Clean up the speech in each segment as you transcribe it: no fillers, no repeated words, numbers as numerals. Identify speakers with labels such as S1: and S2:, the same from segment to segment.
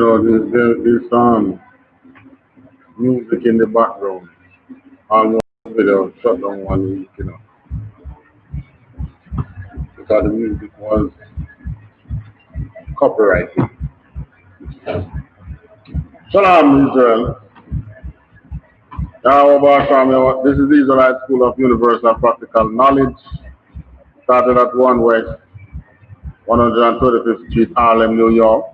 S1: There's music in the background. Almost video shut down 1 week, because the music was copyrighted. Shalom, Israel. This is the Israelite School of Universal Practical Knowledge. Started at 1 West, 135th Street, Harlem, New York.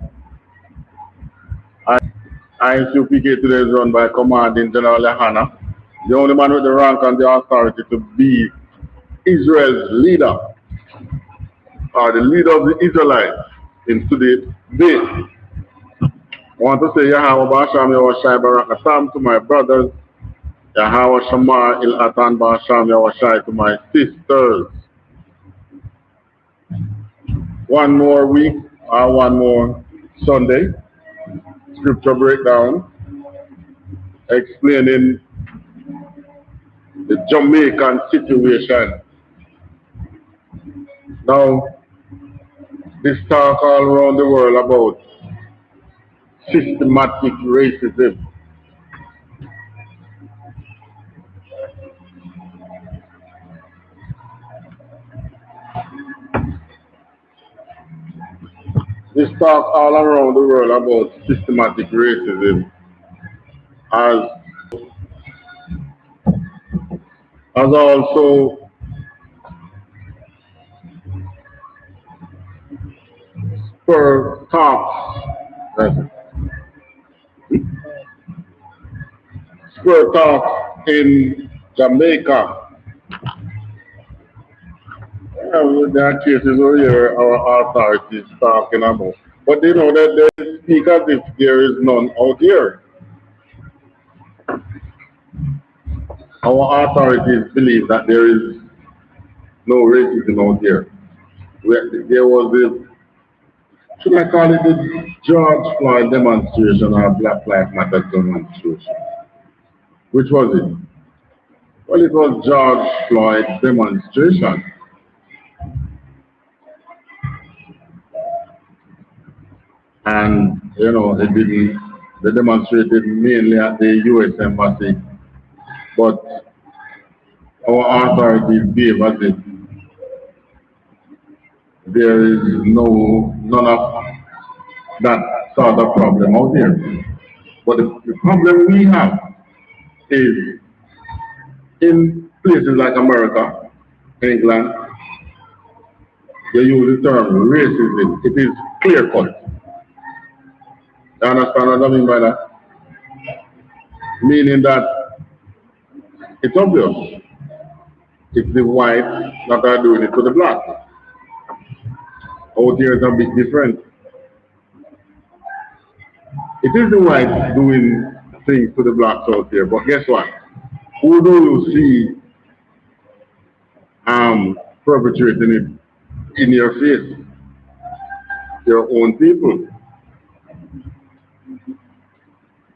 S1: I.S.U.P.K today is run by Commanding General YAHANNA, the only man with the rank and the authority to be Israel's leader, or the leader of the Israelites in today's day. I want to say Yahweh Basham Yahushai Barakatam to my brothers, Yahweh Shamar Il-Atan Basham Yahushai to my sisters. One more week, or one more Sunday, scripture breakdown, explaining the Jamaican situation. Now, this talk all around the world about systematic racism. This talk all around the world about systematic racism has also spurred talks in Jamaica. There are cases over here our authorities talking about. But they know that they speak as if there is none out here. Our authorities believe that there is no racism out here. There was this, should I call it the George Floyd demonstration or Black Lives Matter demonstration? Which was it? Well, it was George Floyd demonstration. And, they demonstrated mainly at the U.S. Embassy, but our authorities gave us it. There is none of that sort of problem out there. But the problem we have is in places like America, England, they use the term racism. It is clear cut. You understand what I mean by that? Meaning that it's obvious. It's the white that are doing it to the black. Out here is a bit different. It is the white doing things to the blacks out here, but guess what? Who do you see perpetrating it in your face? Your own people.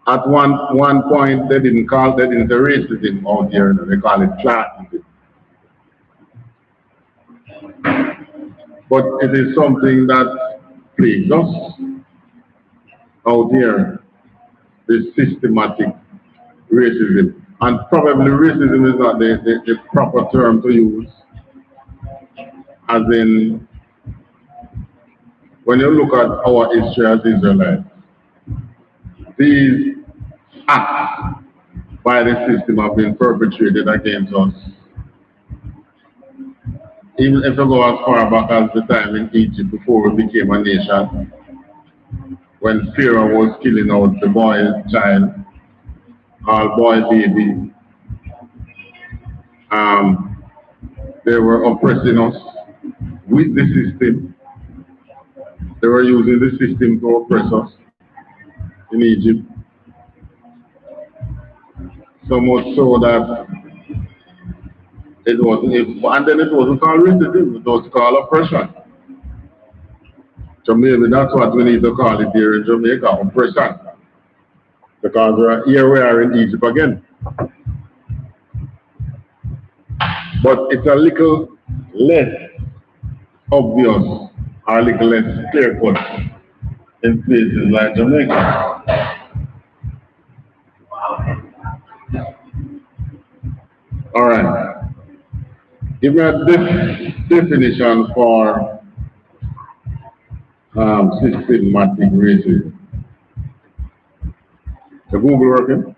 S1: At one point, they didn't say racism out here, they call it classism. But it is something that plagues us out here, this systematic racism. And probably racism is not the proper term to use, as in, when you look at our history as Israelites, these acts by the system have been perpetrated against us. Even if you go as far back as the time in Egypt before we became a nation, when Pharaoh was killing out the boy child, all boy baby, they were oppressing us with the system. They were using the system to oppress us in Egypt. So much so that it wasn't called racism, it was called oppression. So maybe that's what we need to call it here in Jamaica, oppression. Because here we are in Egypt again. But it's a little less obvious, or a little less clear cut in places like Jamaica. All right. Give me a definition for systematic racism. The Google working?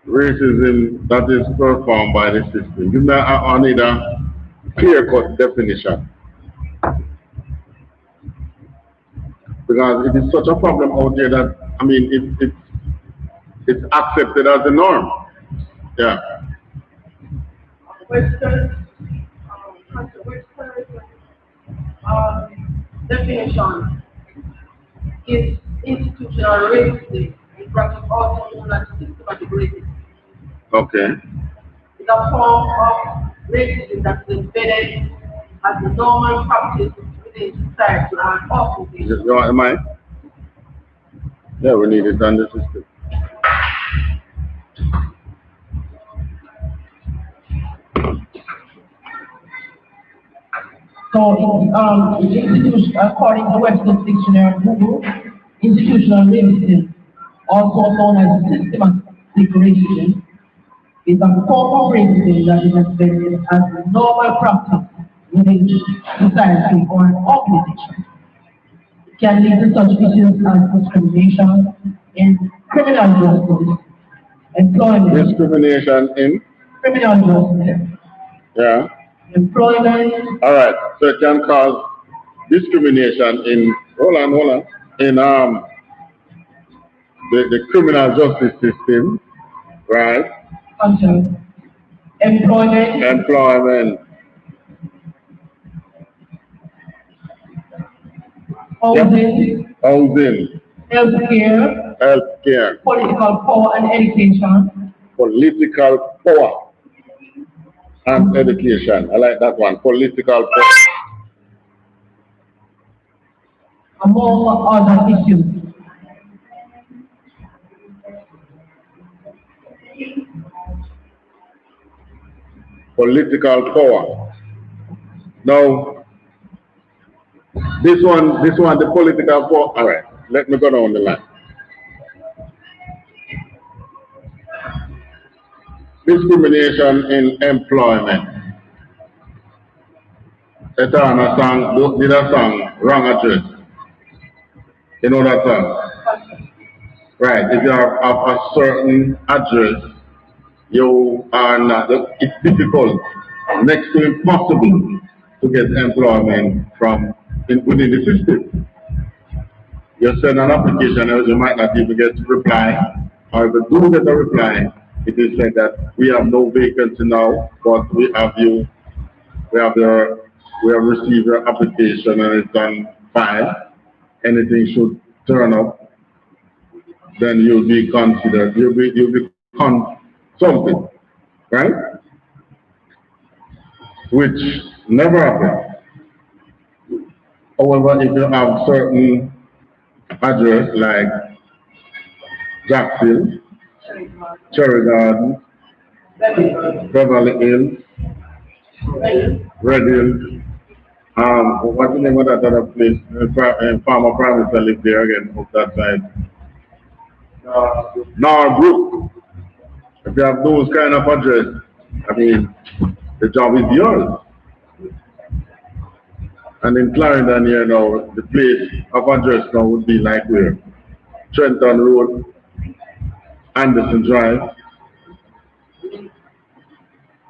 S1: Racism that is performed by the system. Give me I need a clear-cut definition. Because it is such a problem out there that, I mean, it's accepted as the norm. Yeah.
S2: Western definition is institutional racism. In practice, also known as systematic racism.
S1: Okay.
S2: It's a form of racism that is embedded as a normal practice within society and organization.
S1: Am I? Yeah, we need it on the system.
S3: So, according to Webster's Dictionary and Google, institutional racism, also known as systematic racism, is a form of racism that is embedded as a normal practice within society or an organization. It can lead to such issues as discrimination in criminal justice, employment.
S1: Discrimination in?
S3: Criminal justice.
S1: Yeah.
S3: Employment.
S1: All right. So it can cause discrimination in, hold on, in the criminal justice system, right?
S3: Employment.
S1: Employment.
S3: Housing.
S1: Housing.
S3: Healthcare.
S1: Healthcare.
S3: Political power and education.
S1: Political power and education. I like that one. Political power.
S3: Among other issues.
S1: Political power. Now, this one, the political power. All right, let me go down the line. Discrimination in employment. Did a song, Wrong Address. You know that song? Right, if you have a certain address, you are not, it's difficult, next to impossible to get employment within the system. You send an application, you might not even get a reply, or if you do get a reply, it is said that we have no vacancy now, but we have received your application and it's on file. Anything should turn up, then you'll be considered, you'll be something, right? Which never happened. However, if you have certain address like Jacksonville, Cherry Garden, Beverly Hills, Red Hills, what's the name of that other place? Farmer Promise live there again, up that side. Norbrook. If you have those kind of address, I mean, the job is yours. And in Clarendon here now, the place of address now would be like where? Trenton Road, Anderson Drive.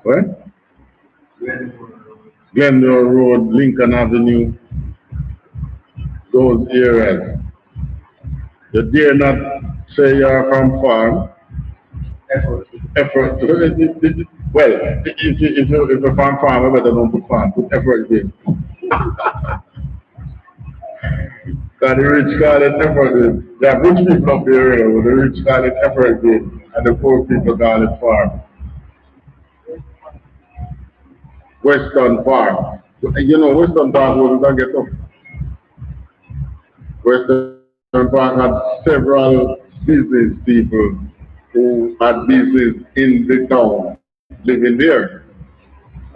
S1: Where? Glenmore Road, Lincoln Avenue, those areas. You dare not say you're from farm. Effort. Well, if you're from farm, I better don't put farm, put effort in. Because the rich call it effort. There are rich people up there, but the rich call it effort, and the poor people call it farm. Western Park. You know, Western Park wasn't going to get up. Western Park had several business people who had business in the town living there.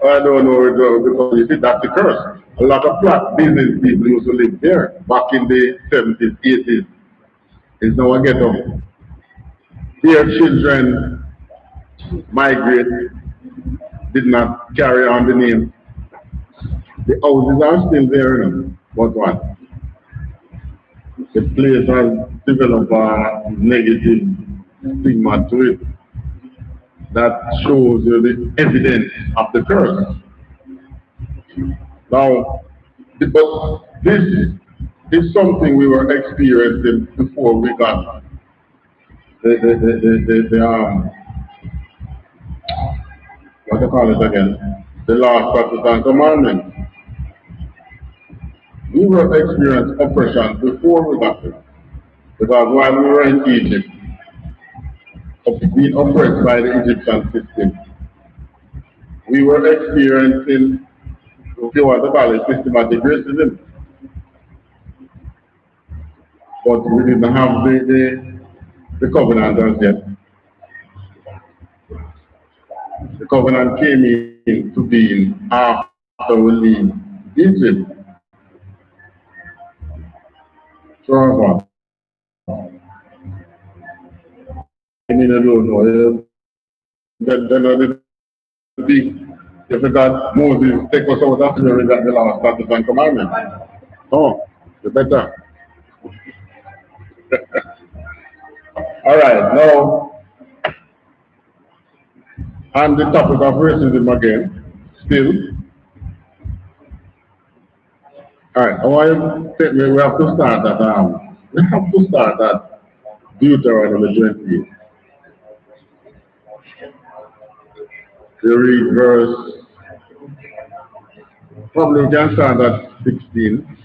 S1: I don't know because you see that's the curse. A lot of black business people used to live there back in the 70s, 80s. It's now a ghetto. Their children migrate, did not carry on the name. The houses are still there, you know, but what? The place has developed a negative stigma to it that shows you the evidence of the curse. Now, but this is something we were experiencing before we got the what do you call it again? The last statutes and commandments. We were experiencing oppression before we got it. Because while we were in Egypt, being oppressed by the Egyptian system, we were experiencing, if you want to call it, systematic racism. But we didn't have the covenant as yet. The covenant came into being after we leave Egypt. So, I mean, I don't know. Then if we got Moses take us out after we got the last statutes and commandments. Oh, the better. All right, now on the topic of racism again, still. All right, I want you to take me, we have to start at Deuteronomy 28. You read verse, probably we can start at 16.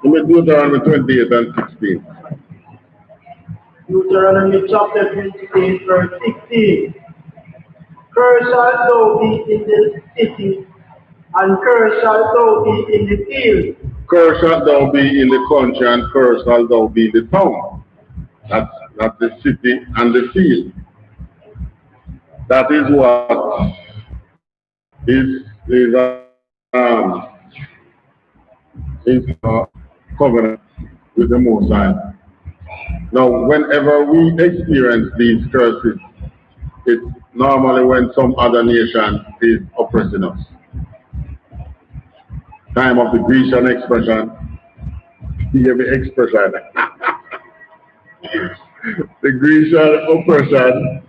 S1: Let me Deuteronomy 28 and 16.
S2: Deuteronomy chapter 28, verse 16. Cursed shalt thou be in the city, and cursed shalt thou be in the field.
S1: Cursed shalt thou be in the country, and cursed shalt thou be in the town. That's the city and the field. That is what um, is covenant with the Most High. Now, whenever we experience these curses, it's normally when some other nation is oppressing us. Time of the Grecian expression, the expression. The Grecian oppression,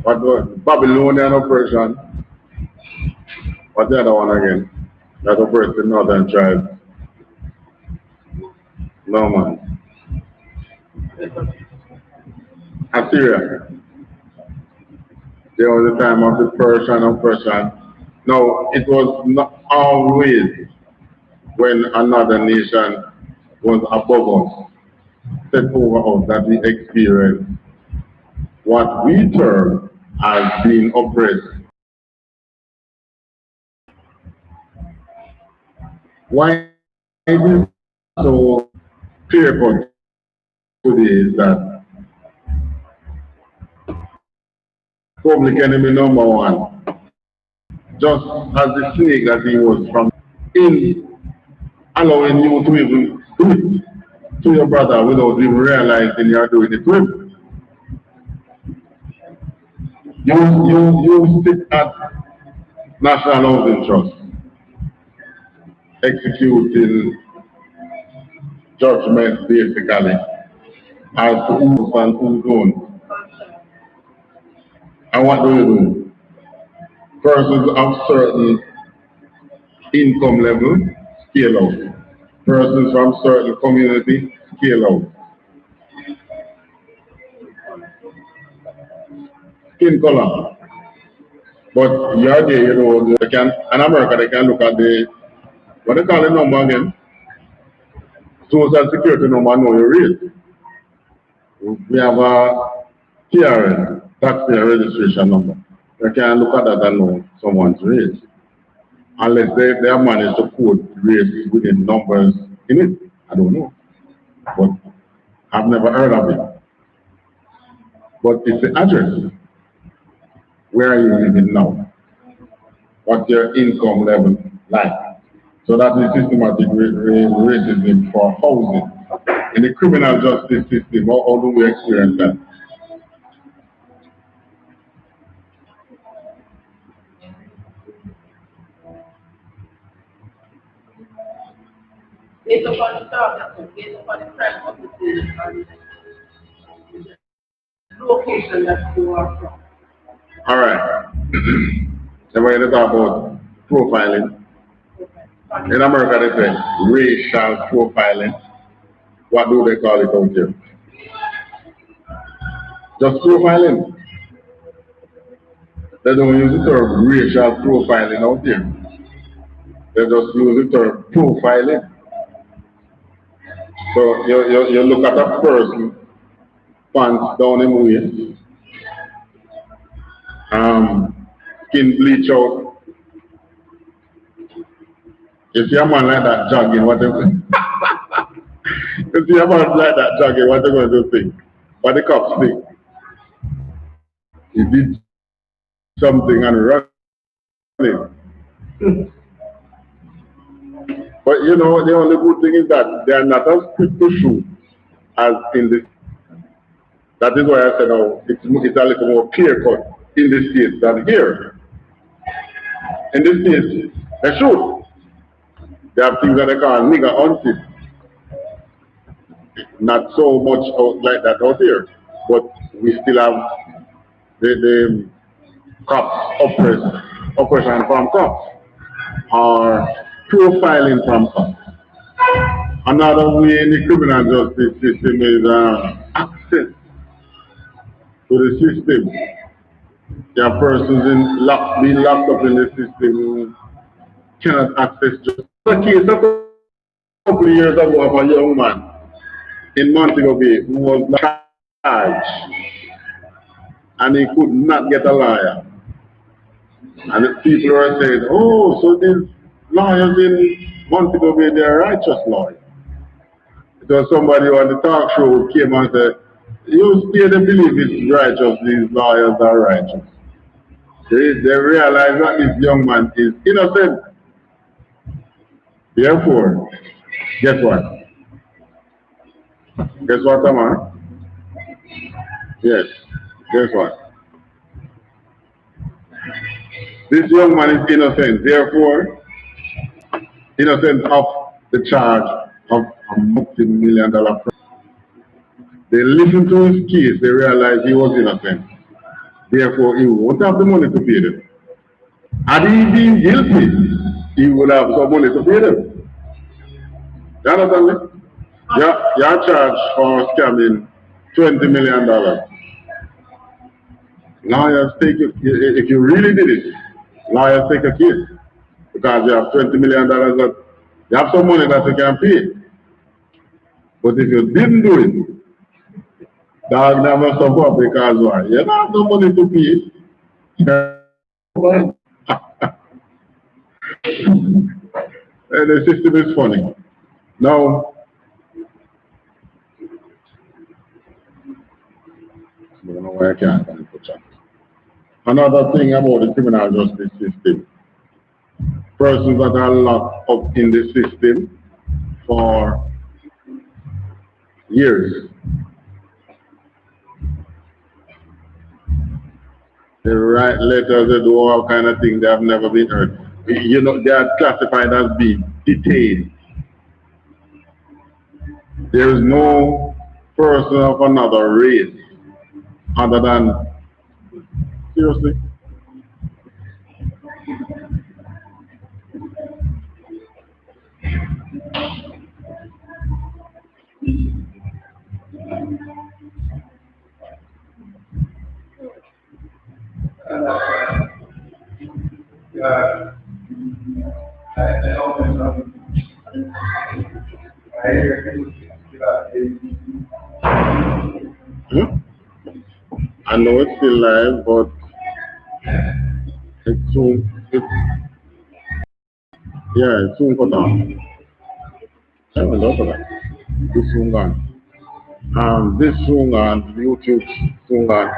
S1: what was Babylonian oppression, what's the other one again? That oppressed the northern tribes. No man. Assyria. There was a time of the Persian oppression. No, it was not always when another nation was above us, set over us, that we experienced what we term as being oppressed. Why it is so clear today is that public enemy number one, just as the snake that he was from, in allowing you to even do it to your brother without even realizing you're doing it to him. You sit at National Housing Trust, executing judgments basically as to who's and who don't. And what do you do? Persons of certain income level, scale out. Persons from certain community, scale out. Skin color. But you're there, you know, they can, in America, they can look at the, what they call the number again? Social security number, know your race. We have a TRN, taxpayer registration number. You can look at that and know someone's race. Unless they have managed to code race within numbers in it. I don't know. But I've never heard of it. But it's the address. Where are you living now? What's your income level like? So that is systematic racism for housing. In the criminal justice system, how do we experience that?
S3: Based upon the target, based upon the crime committed and the location that you are from.
S1: All right. So we're going to talk about profiling. In America, they say racial profiling. What do they call it out here? Just profiling. They don't use the term racial profiling out here. They just use the term profiling. So you look at a person, pants down in waist, skin bleach out. You see a man like that jogging, what you you see a man like that jogging, what you going to think? What the cops think? He did something and running. But you know, the only good thing is that they are not as quick to shoot as in the. That is why I said, oh, it's a little more clear cut in the States than here. In the States, they shoot. They have things that they call nigger hunting. Not so much out like that out here. But we still have the cops oppression from cops or profiling from cops. Another way in the criminal justice system is access to the system. There are persons being locked up in the system who cannot access justice. A case a couple of years ago of a young man in Montego Bay who was charged and he could not get a lawyer. And the people were saying, oh, so these lawyers in Montego Bay, they're righteous lawyers. It was somebody on the talk show who came and said, you still don't believe it's righteous, these lawyers are righteous. They realize that this young man is innocent. Therefore, guess what? Guess what, Tamar? Yes, guess what? This young man is innocent, therefore, innocent of the charge of a multi-million-dollar fraud. They listened to his case, they realized he was innocent. Therefore, he won't have the money to pay them. Had he been guilty, he would have some money to pay them. You understand me? You're charged for scamming $20 million. Lawyers take it, if you really did it, lawyers take a case because you have $20 million that you have some money that you can pay. But if you didn't do it, dog never suffer because why? You don't have no money to pay. And the system is funny. Now, I don't know why I can't put that. Another thing about the criminal justice system, persons that are locked up in the system for years, they write letters, they do all kind of things, they have never been heard. You know, they are classified as being detained. There is no person of another race other than, seriously? I know it's still live, but it's soon. It's soon cut off. I don't know for that. This soon gone. This soon gone. YouTube soon gone.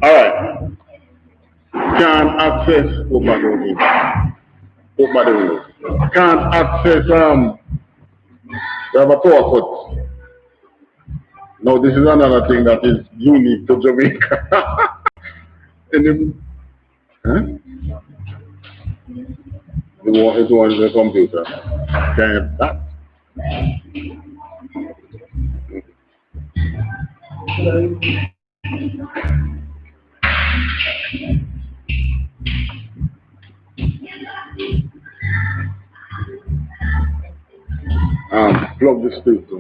S1: All right. Can't access. Oh, by the way. Oh, by the way. Can't access. We have a power cut. Now this is another thing that is unique to Jamaica. And the, huh? It was the computer. Can't that. Plug the speaker.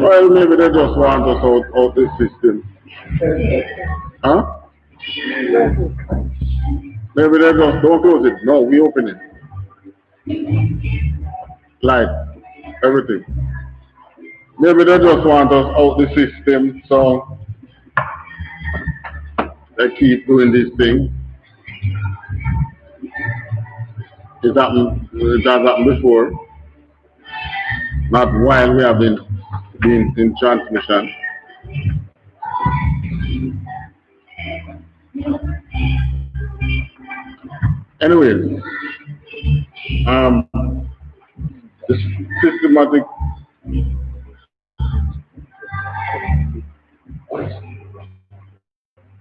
S1: Well, maybe they just want us out the system. Huh? Maybe they just don't close it. No, we open it. Like everything. Maybe they just want us out the system, so they keep doing this thing. It has happened before. Not while we have been in transmission. Anyways, the systematic.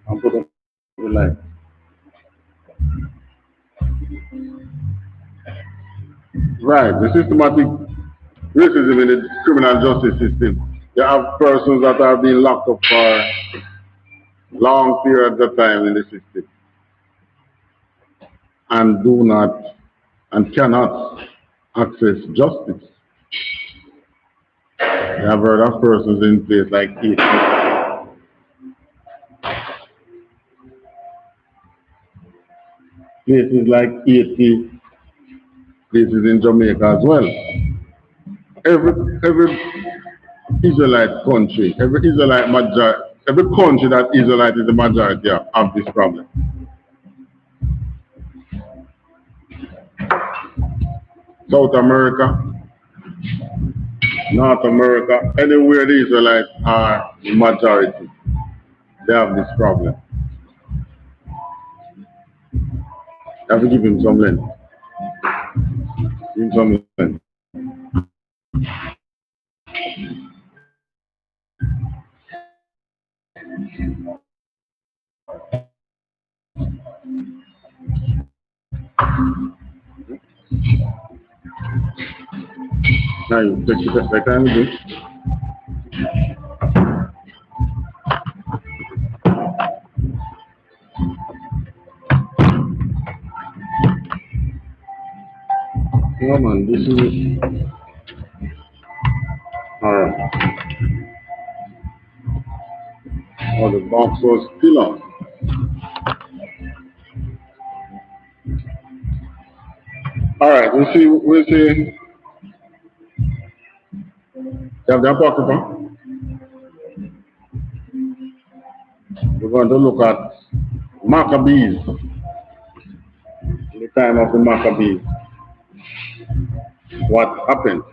S1: I'm putting the line. Right, the systematic racism in the criminal justice system. You have persons that are being locked up for long periods of time in the system and do not and cannot access justice. You have heard of persons in places like Haiti, places like Haiti, places in Jamaica as well. Every Israelite country, every country that Israelite is the majority of have this problem. South America, North America, anywhere the Israelites are the majority, they have this problem. You have to give him some length. Give him some length. Now you take it like time again. Come on, this is it. Alright. Oh, the box was still on. Alright, we'll see. You have the apocrypha. We're going to look at Maccabees, the time of the Maccabees. What happened?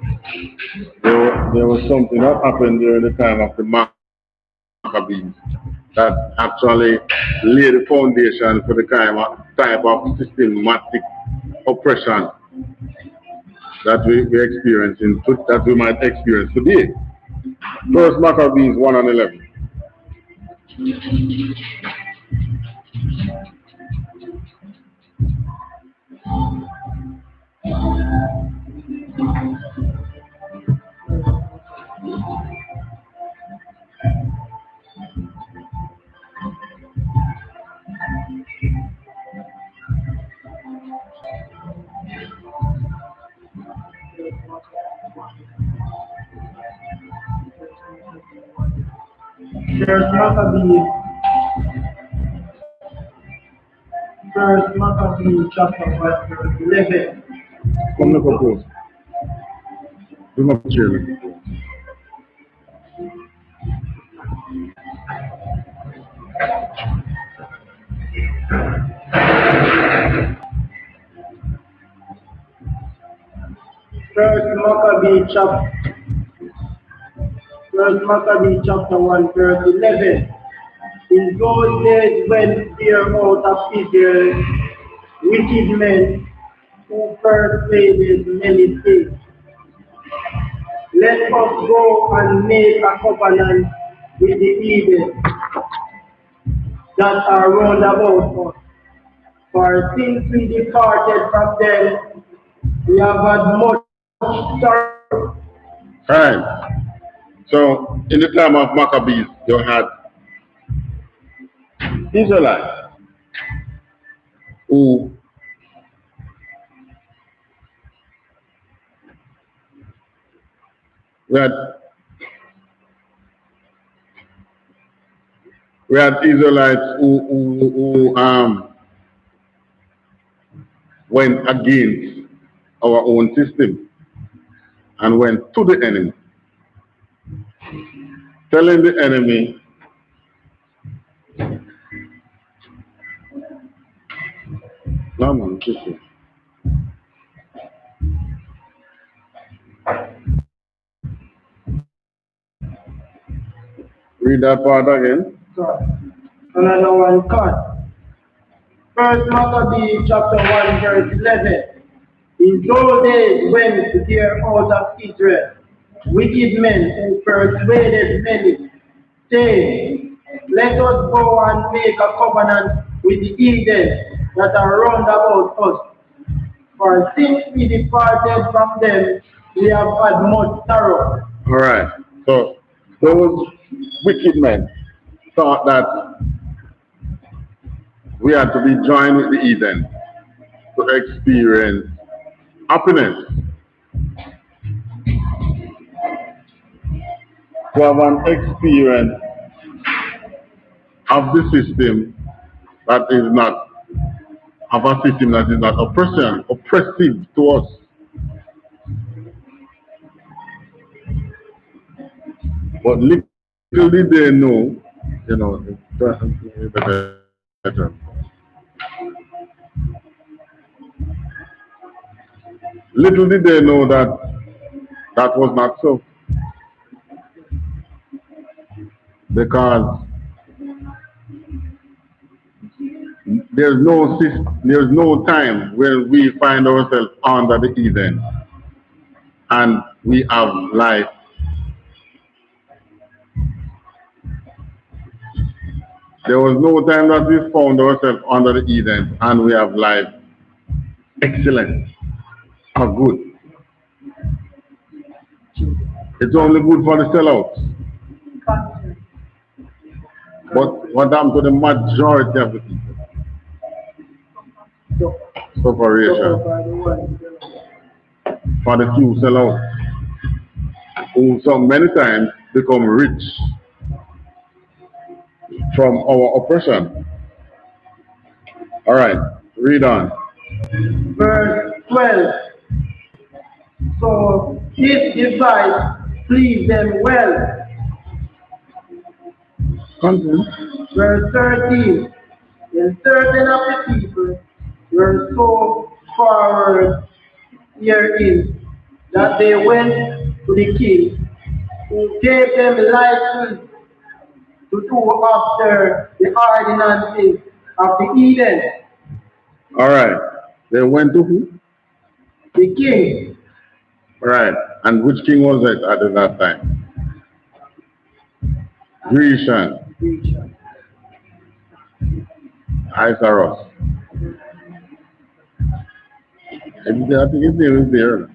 S1: There was something that happened during the time of the Maccabees that actually laid the foundation for the type of systematic oppression that we that we might experience today. First Maccabees 1 and 11.
S2: First Maccabees First Maccabees chapter 1 verse 11.
S1: Come look up close. Do not chair.
S2: First Maccabees chapter 1 verse 11. In those days when there out of Israel wicked men who persuaded many things, let us go and make a covenant with the heathen that are round about us. For since we departed from them, we have had much sorrow.
S1: Alright. So in the time of Maccabees, you had Israelites who we had Israelites who went against our own system and went to the enemy, telling the enemy, no man, listen. Read that part again.
S2: Sorry. Another one cut. First Maccabees chapter 1 verse 11. In those days when there out of Israel wicked men who persuaded many, saying, let us go and make a covenant with the heathen that are round about us. For since we departed from them, we have had much sorrow.
S1: Alright. So those wicked men thought that we had to be joined with the heathen to experience happiness, to have an experience of the system that is not, of a system that is not oppressive to us. But little did they know, little did they know that that was not so. Because there's no time when we find ourselves under the heathen and we have life. There was no time that we found ourselves under the heathen and we have life excellent or good. It's only good for the sellouts. But what happened to the majority of the people? Separation. For the few sellouts, who so many times become rich from our oppression. Alright, read on.
S2: Verse 12. So this device pleased them well.
S1: Continue.
S2: Verse 13. And certain of the people were so forward herein that they went to the king, who gave them license to do after the ordinances of the heathen.
S1: Alright, they went to who?
S2: The king.
S1: Right, and which king was it at that time? Grecian. I.S.U.P.K. I think his name is there.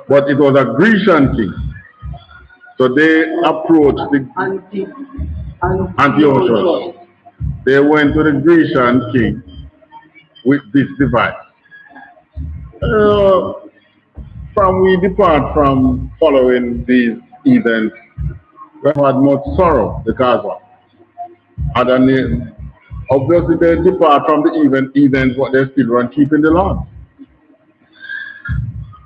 S1: But it was a Grecian king. So they approached the Antiochus. They went to the Grecian king with this device. From we depart from following these heathens, we have had much sorrow because what? Obviously, they depart from the event, but they still run keeping the law.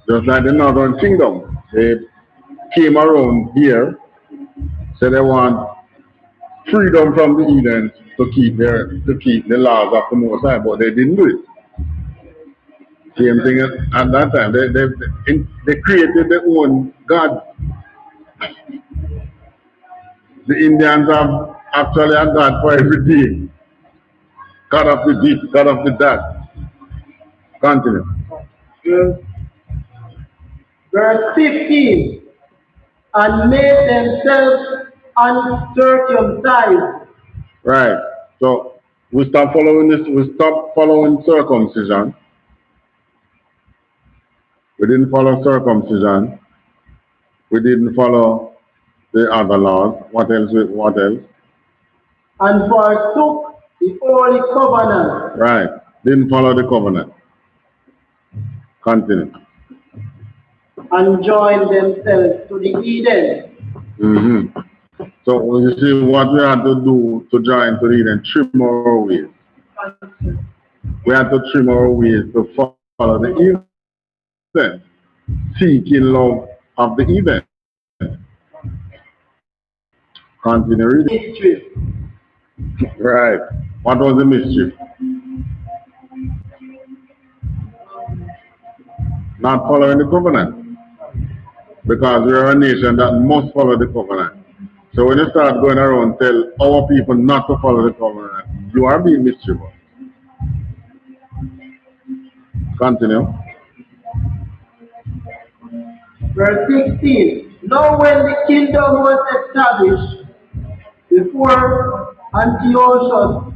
S1: Just like the Northern Kingdom, they came around here, so they want freedom from the Eden to keep the laws of the Most High, but they didn't do it. Same thing at that time. They created their own God. The Indians have actually a God for every day. God of the this, God of the that. Continue.
S2: Verse 15. And made themselves uncircumcised.
S1: Right. So we stop following this. We stop following circumcision. We didn't follow circumcision. We didn't follow the other laws. What else? What else?
S2: And forsook the holy covenant.
S1: Right. Didn't follow the covenant. Continue.
S2: And joined themselves to the Eden.
S1: So you see what we had to do to join to the Eden, trim our ways. We had to trim our ways to follow the Eden, seeking love of the Eden. Continue reading.
S2: Mischief.
S1: Right. What was the mischief? Not following the covenant. Because we are a nation that must follow the covenant. So when you start going around tell our people not to follow the covenant, you are being mischievous. Continue.
S2: Verse 16. Now when the kingdom was established before Antiochus,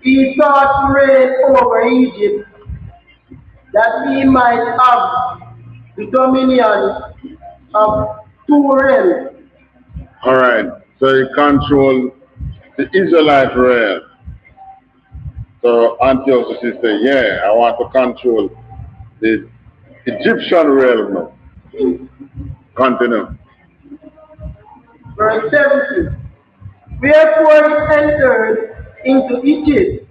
S2: he sought to reign over Egypt, that he might have the dominion of two realms.
S1: Alright, so he controlled the Israelite realm. So Antiochus is saying, yeah, I want to control the Egyptian realm now. Continue.
S2: Verse 17. Wherefore he entered into Egypt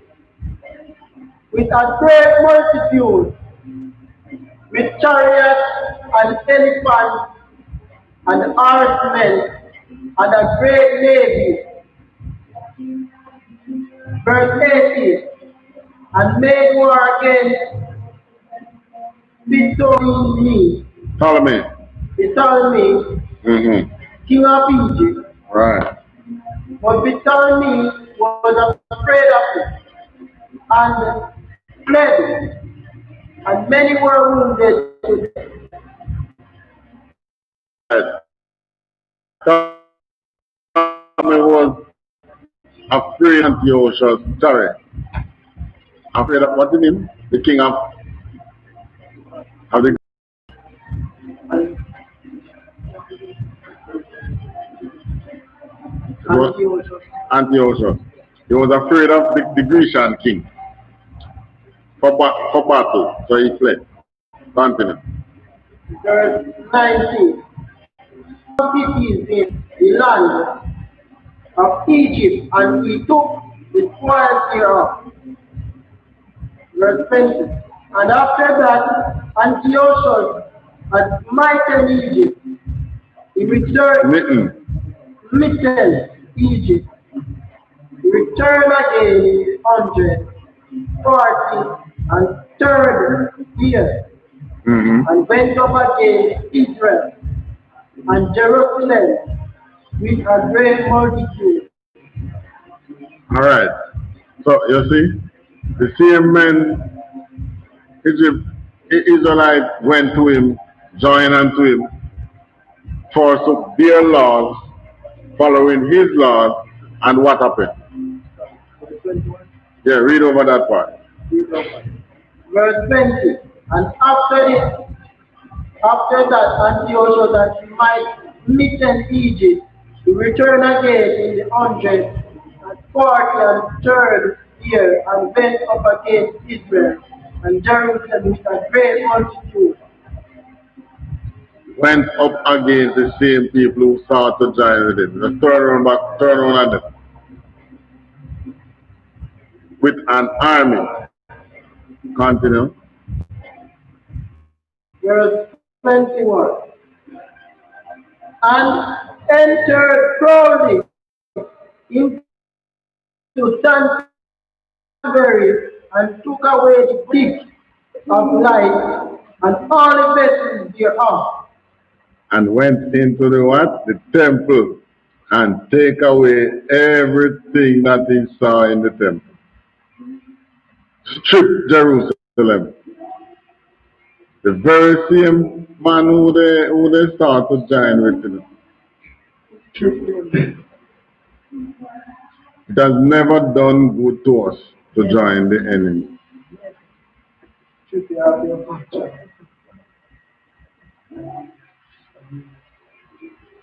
S2: with a great multitude, with chariots and elephants and horsemen, and a great navy. Verse 18. And made war against
S1: Ptolemy.
S2: King of Egypt.
S1: Right.
S2: But Ptolemy was afraid of it, and fled, and many were wounded.
S1: Ptolemy was afraid of Antiochus. Sorry. Afraid of what do you mean? The king of the Antiochus. He was afraid of the Grecian king for battle, so he fled. Continue.
S2: Verse 19. Cities in the land of Egypt, and he took the spoils thereof. Verse 20. And after that, Antiochus had smitten Egypt. He returned, Egypt. He returned again in the 143rd year, and went up against Israel and Jerusalem with a great multitude.
S1: All right. So you see, the same men, Israelite went to him, joined unto him, forsook their laws, following his laws, and what happened? Yeah, read over that part.
S2: Verse 20. And after that, Antiochus that might smitten Egypt, he returned again in the 143rd year, and went up against Israel and Jerusalem with a great multitude.
S1: Went up against the same people who sought to join with him. Let's turn around at them. with an army. Continue.
S2: Verse 21. And entered proudly into Canterbury and took away the gift of light and all the vessels thereof.
S1: And went into the what? The temple, and take away everything that he saw in the temple. Strip Jerusalem. The very same man who they start to join with. It has never done good to us to join the enemy.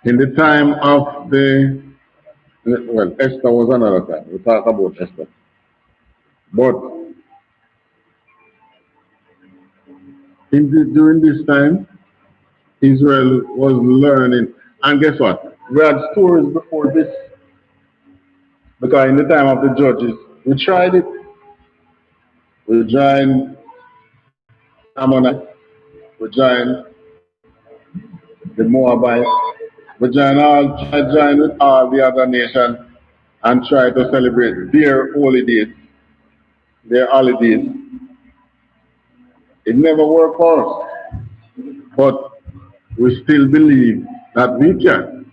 S1: In the time of well, Esther was another time. We talk about Esther. But during this time, Israel was learning. And guess what? We had stories before this. Because in the time of the judges, we tried it. We joined Ammonite. We joined the Moabite. We joined with all the other nations and try to celebrate their holy days, their holidays. It never worked for us. But we still believe that we can.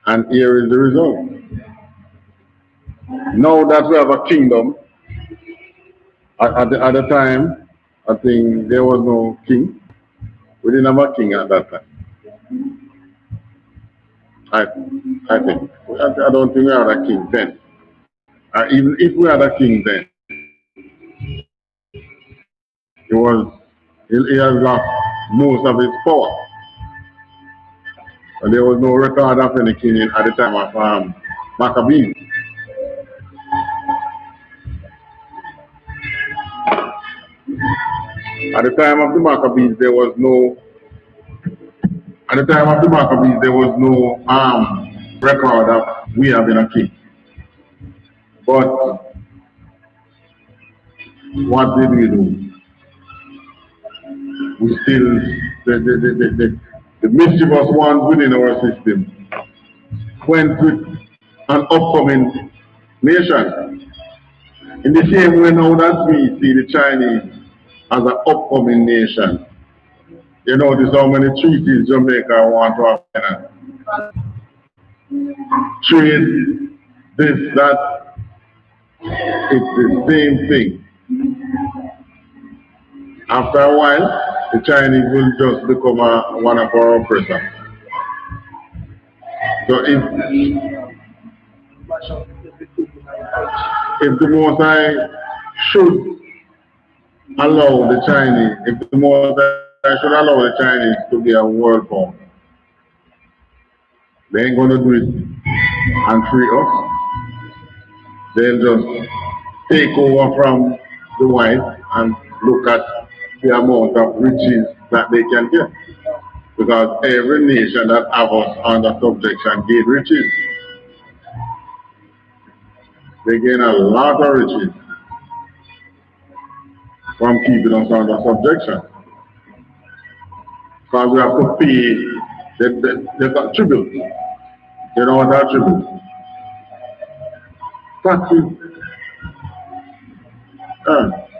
S1: And here is the result. Now that we have a kingdom, at the time, I think there was no king. We didn't have a king at that time. I think. I don't think we had a king then. Even if we had a king then, he has lost most of his power. And there was no record of any king at the time of Maccabees. At the time of the Maccabees, there was no record of we having a king. But what did we do? We still the mischievous ones within our system went with an upcoming nation. In the same way now that we see the Chinese as an upcoming nation. You notice how many treaties Jamaica want to have. Trade, this, that. It's the same thing. After a while, the Chinese will just become one of our oppressors. So if the Most High should allow the Chinese, if the Most High should allow the Chinese to be a world power, they ain't going to do it and free us. They'll just take over from the white and look at the amount of riches that they can get. Because every nation that have us under subjection gain riches. They gain a lot of riches from keeping us under subjection. Because we have to pay the tribute. You know what that tribute? Taxes.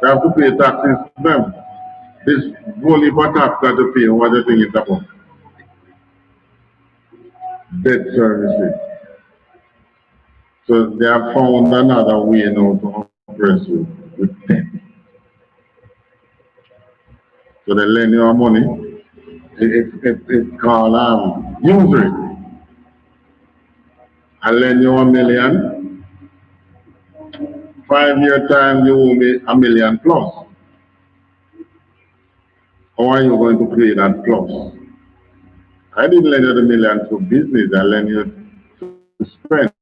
S1: They have to pay taxes to them. This only for tax that to pay, what do you think it's about? Debt services. So they have found another way now to oppress you with debt. So they lend you money. It's called usury. I lend you $1 million. 5-year time you owe me $1 million plus. How are you going to pay that plus? I didn't lend you the million for business, I lend you to spend.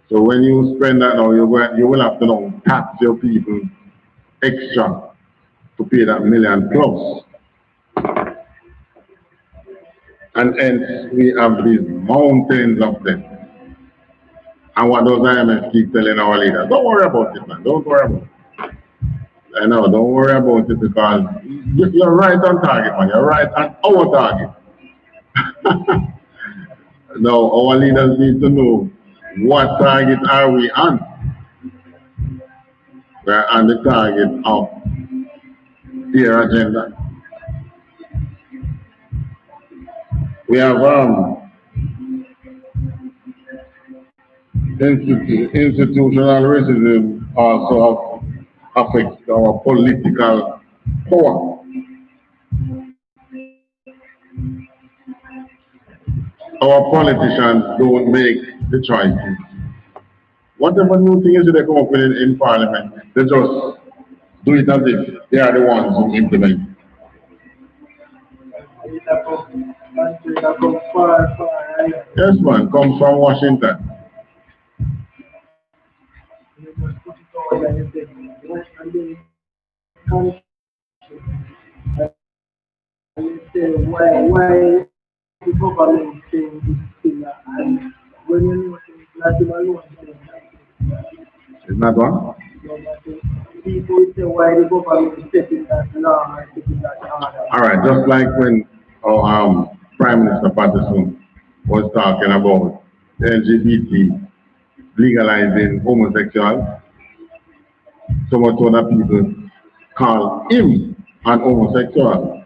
S1: So when you spend that now, you will have to now tax your people extra to pay that $1 million plus. And hence we have these mountains of them. And what does IMF keep telling our leaders? Don't worry about it, man. Don't worry about it. I know, don't worry about it because you're right on target, man. You're right on our target. Now, our leaders need to know what target are we on. We're on the target of their agenda. We have institutional racism also affects our political power. Our politicians don't make the choices. Whatever new things they come up with in Parliament, they just do it as if they are the ones who implement it. Yes, man, comes from Washington.
S2: Why the government saying this thing and when you know things like him alone saying that
S1: It's not one?
S2: people say why the government is taking that law and taking that order.
S1: All right, just like when our Prime Minister Patterson was talking about the LGBT legalizing homosexual, so much other people call him an homosexual.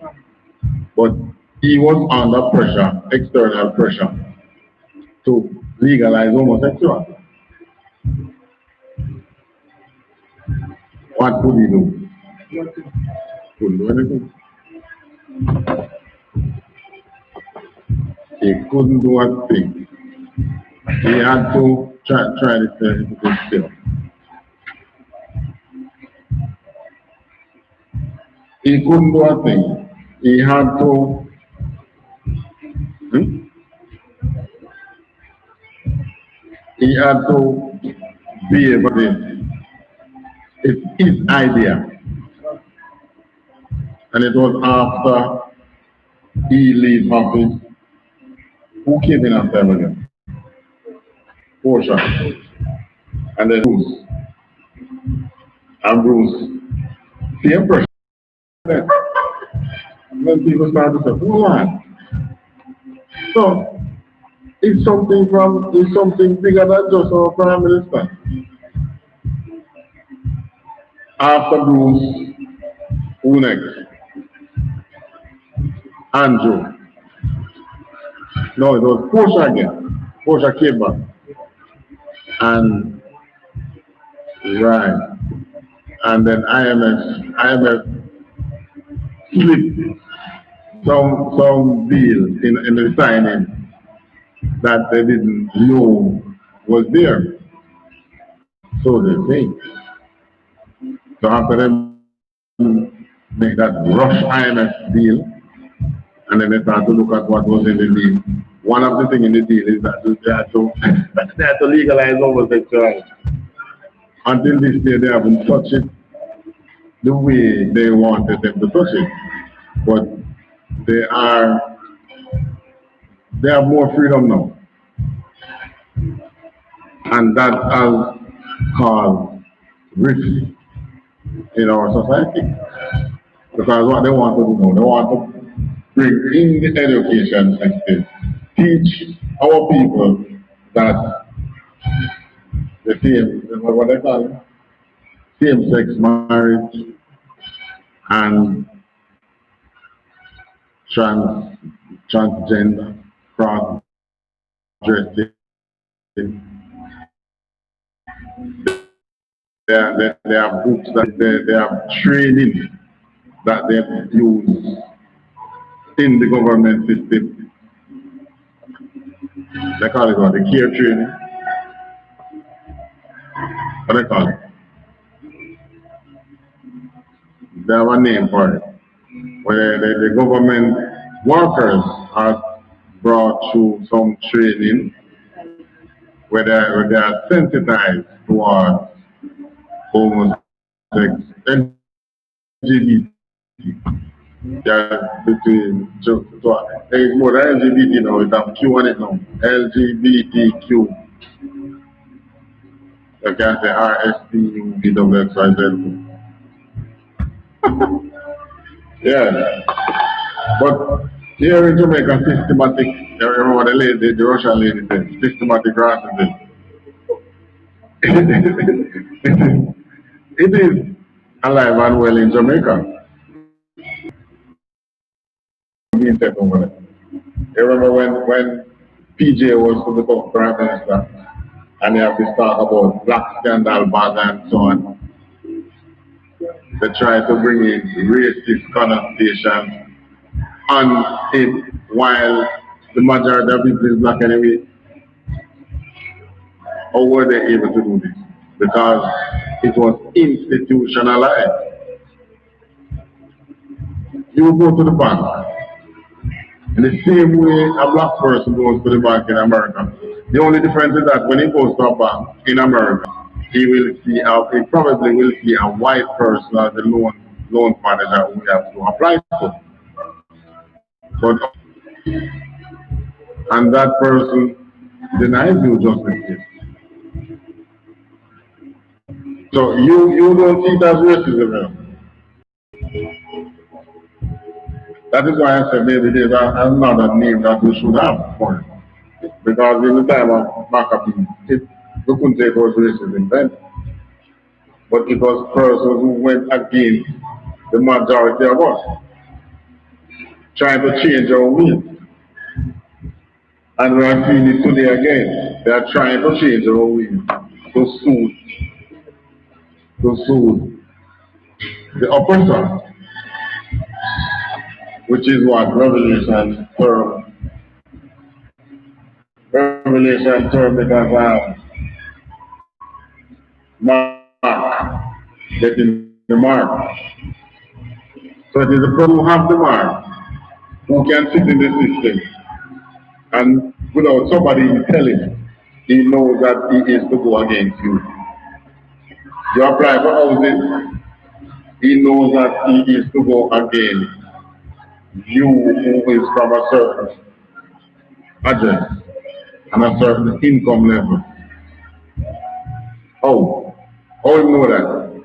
S1: But he was under pressure, external pressure, to legalize homosexual. What could he do? Couldn't do anything. He couldn't do a thing. He had to try this still. He couldn't do a thing. He had to he had to be able to, it's his idea. And it was after he leave office, who came in after him again? Portia. And then Bruce. And Bruce, same person. And then people started to say, hold on. So it's something bigger than just our Prime Minister. After Bruce, who next? Andrew. No, it was Portia again. Portia came back. And right. And then IMF slipped some deal in the signing that they didn't know was there. So they think. So after them make that rush IMF deal, and then they start to look at what was in the deal. One of the things in the deal is that they had to legalize homosexuality. Until this day, they haven't touched it the way they wanted them to touch it. But they have more freedom now. And that has caused rift in our society. Because what they want to do now, they want to bring in the education system, teach our people that the what they call it, same-sex marriage and transgender, cross-dressing. They have books that they have training that they use in the government system. They call it what? The care training. What do they call it? They have a name for it. Where the government workers are brought through some training where they are sensitized towards homosexuality, LGBT. They are between, more than LGBT now, it's a Q on it now, LGBTQ. You can say RSTUVWXYZ. Yeah. But here in Jamaica, systematic, you remember the lady, the Russian lady said, systematic racism. It is alive and well in Jamaica. Being taken over there. You remember when PJ was to become Prime Minister and they have this talk about black scandal bag and so on. They try to bring in racist connotations on it while the majority of people is black anyway. How were they able to do this? Because it was institutionalized. You go to the bank in the same way a black person goes to the bank in America. The only difference is that when he goes to a bank in America, he probably will see a white person as the loan manager who he has to apply to. But and that person denies you justice. So you don't see it as racism. That is why I said maybe there's another name that we should have for it. Because in the time of Maccabee, we couldn't say it was racism then. But it was persons who went against the majority of us, trying to change our ways. And we are seeing it today again. They are trying to change our ways to suit the oppressor, which is what Revelation term because mark, getting the mark. So it is the person who have the mark who can sit in the system and without somebody telling him, he knows that he is to go against you. You apply for housing, he knows that he is to go against you who is from a certain address and a certain income level. How? How you know that?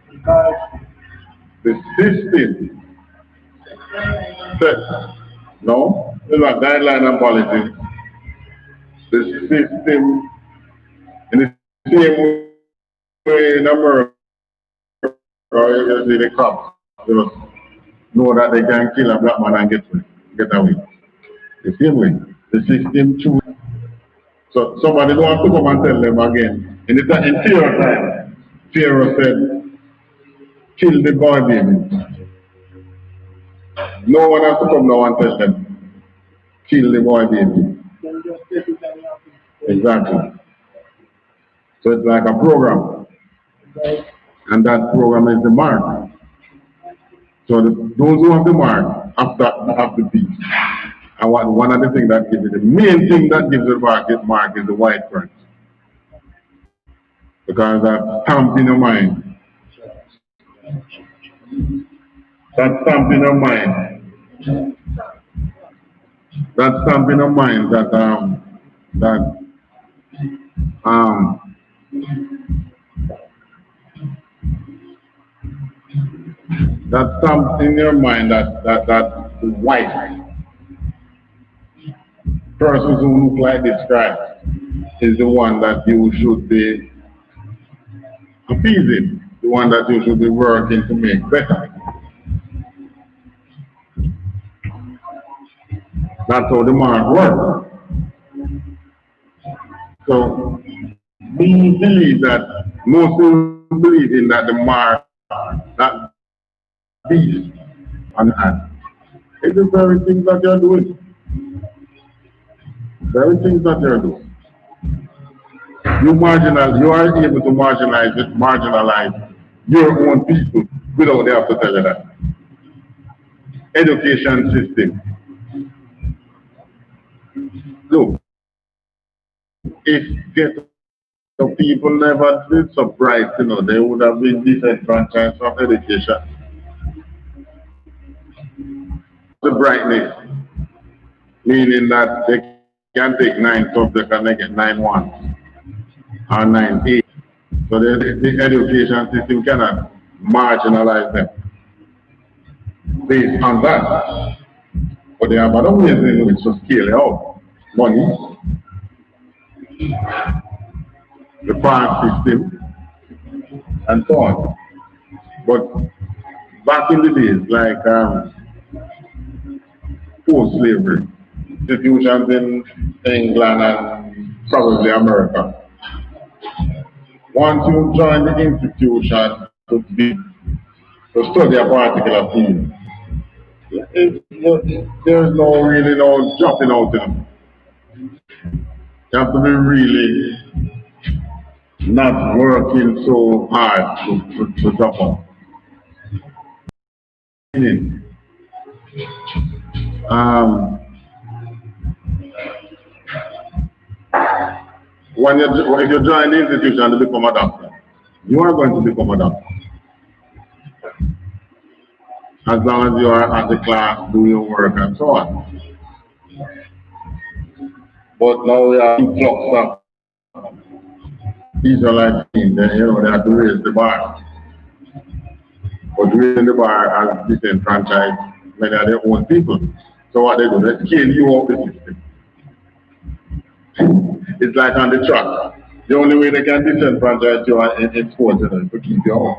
S2: Because
S1: The system says, no, it's not guideline and policy. The system, in the same way in America, you see the cops, you know that they can kill a black man and get away. The same way, the system chooses. So somebody don't have to come and tell them again. In Pharaoh time, Pharaoh said, kill the boy baby. No one has to come now and tell them, kill the boy baby.
S2: then just take it and have it.
S1: Exactly. So it's like a program,
S2: Right.
S1: and that program is the mark. So those who have the mark have the beast. And one of the things that gives it, the main thing that gives the mark is the white print. Because that stamp in your mind, that stamp in your mind, that stamp in your mind um that stamp in your mind that white persons who look like this guy is the one that you should be appeasing, the one that you should be working to make better. That's how the mark works. So we believe that most people believe in that the mark, that beast on hand. It's the very things that you're doing. Very things that you're doing. You are able to marginalize your own people without they have to tell you that. Education system. Look, if the people never did so bright, they would have been disenfranchised from education. The brightness, meaning that they can take 9 subjects and they get 9 1 or 9 8. So the education system cannot marginalize them based on that. But there are other ways in which to scale it out. Money, the park system, and so on. But back in the days, like post-slavery, institutions in England and probably America, once you join the institution to study a particular field, there's really no dropping out in them. You have to be really not working so hard to drop out. If you join the institution to become a doctor, you are going to become a doctor. As long as you are at the class, do your work and so on. But now we are influx of Israelite team, then they have to raise the bar. But raising the bar as disenfranchised many of their own people. So what they do, they scale you off the system. It's like on the track. The only way they can disenfranchise you in sports is to keep you off.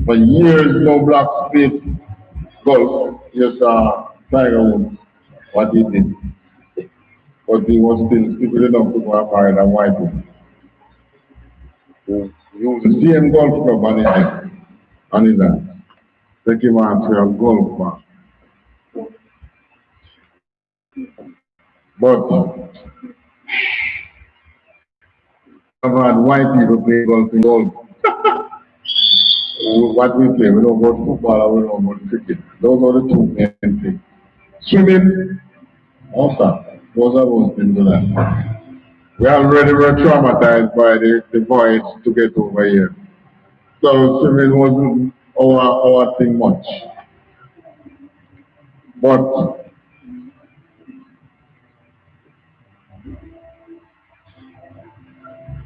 S1: For years, no black space golf, just Tiger Woods, what he did. But he was still stupid enough to go and marry a white woman. He used the same golf club on his hand. Take him out to a golf ball. But I've had white people play golf in golf. What we play, we don't go to football or we don't go to cricket. Those are the two main things. Swimming, also, those are those things to that. We already were traumatized by the boys to get over here. So swimming wasn't our thing much. But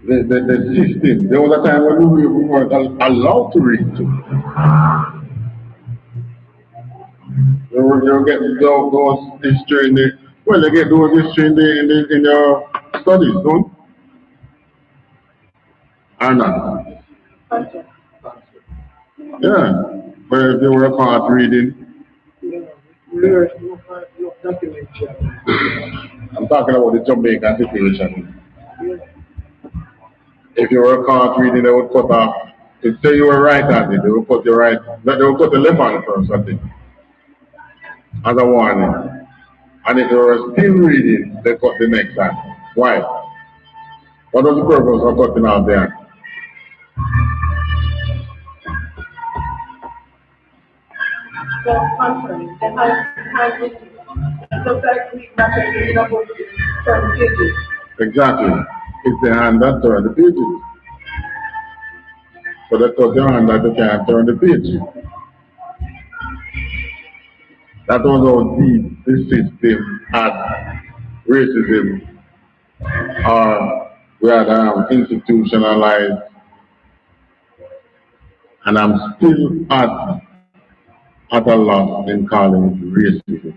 S1: the system, there was a time when we weren't allowed to read too. You get those history in the, well, you get those history in your studies, don't? Or not? Yeah. But if they were part reading. I'm talking about the Jamaica situation. If you were caught reading, they would cut off. If say you were right-handed, they would cut your right. They would cut the left hand first, I think, as a warning. And if you were still reading, they cut the next hand. Why? What was the purpose of cutting off the hand? Exactly. It's the hand that turns the pages. So that was your hand that you can't turn the page. That was how deep the system had racism. We had institutionalized, and I'm still at a loss in calling it racism.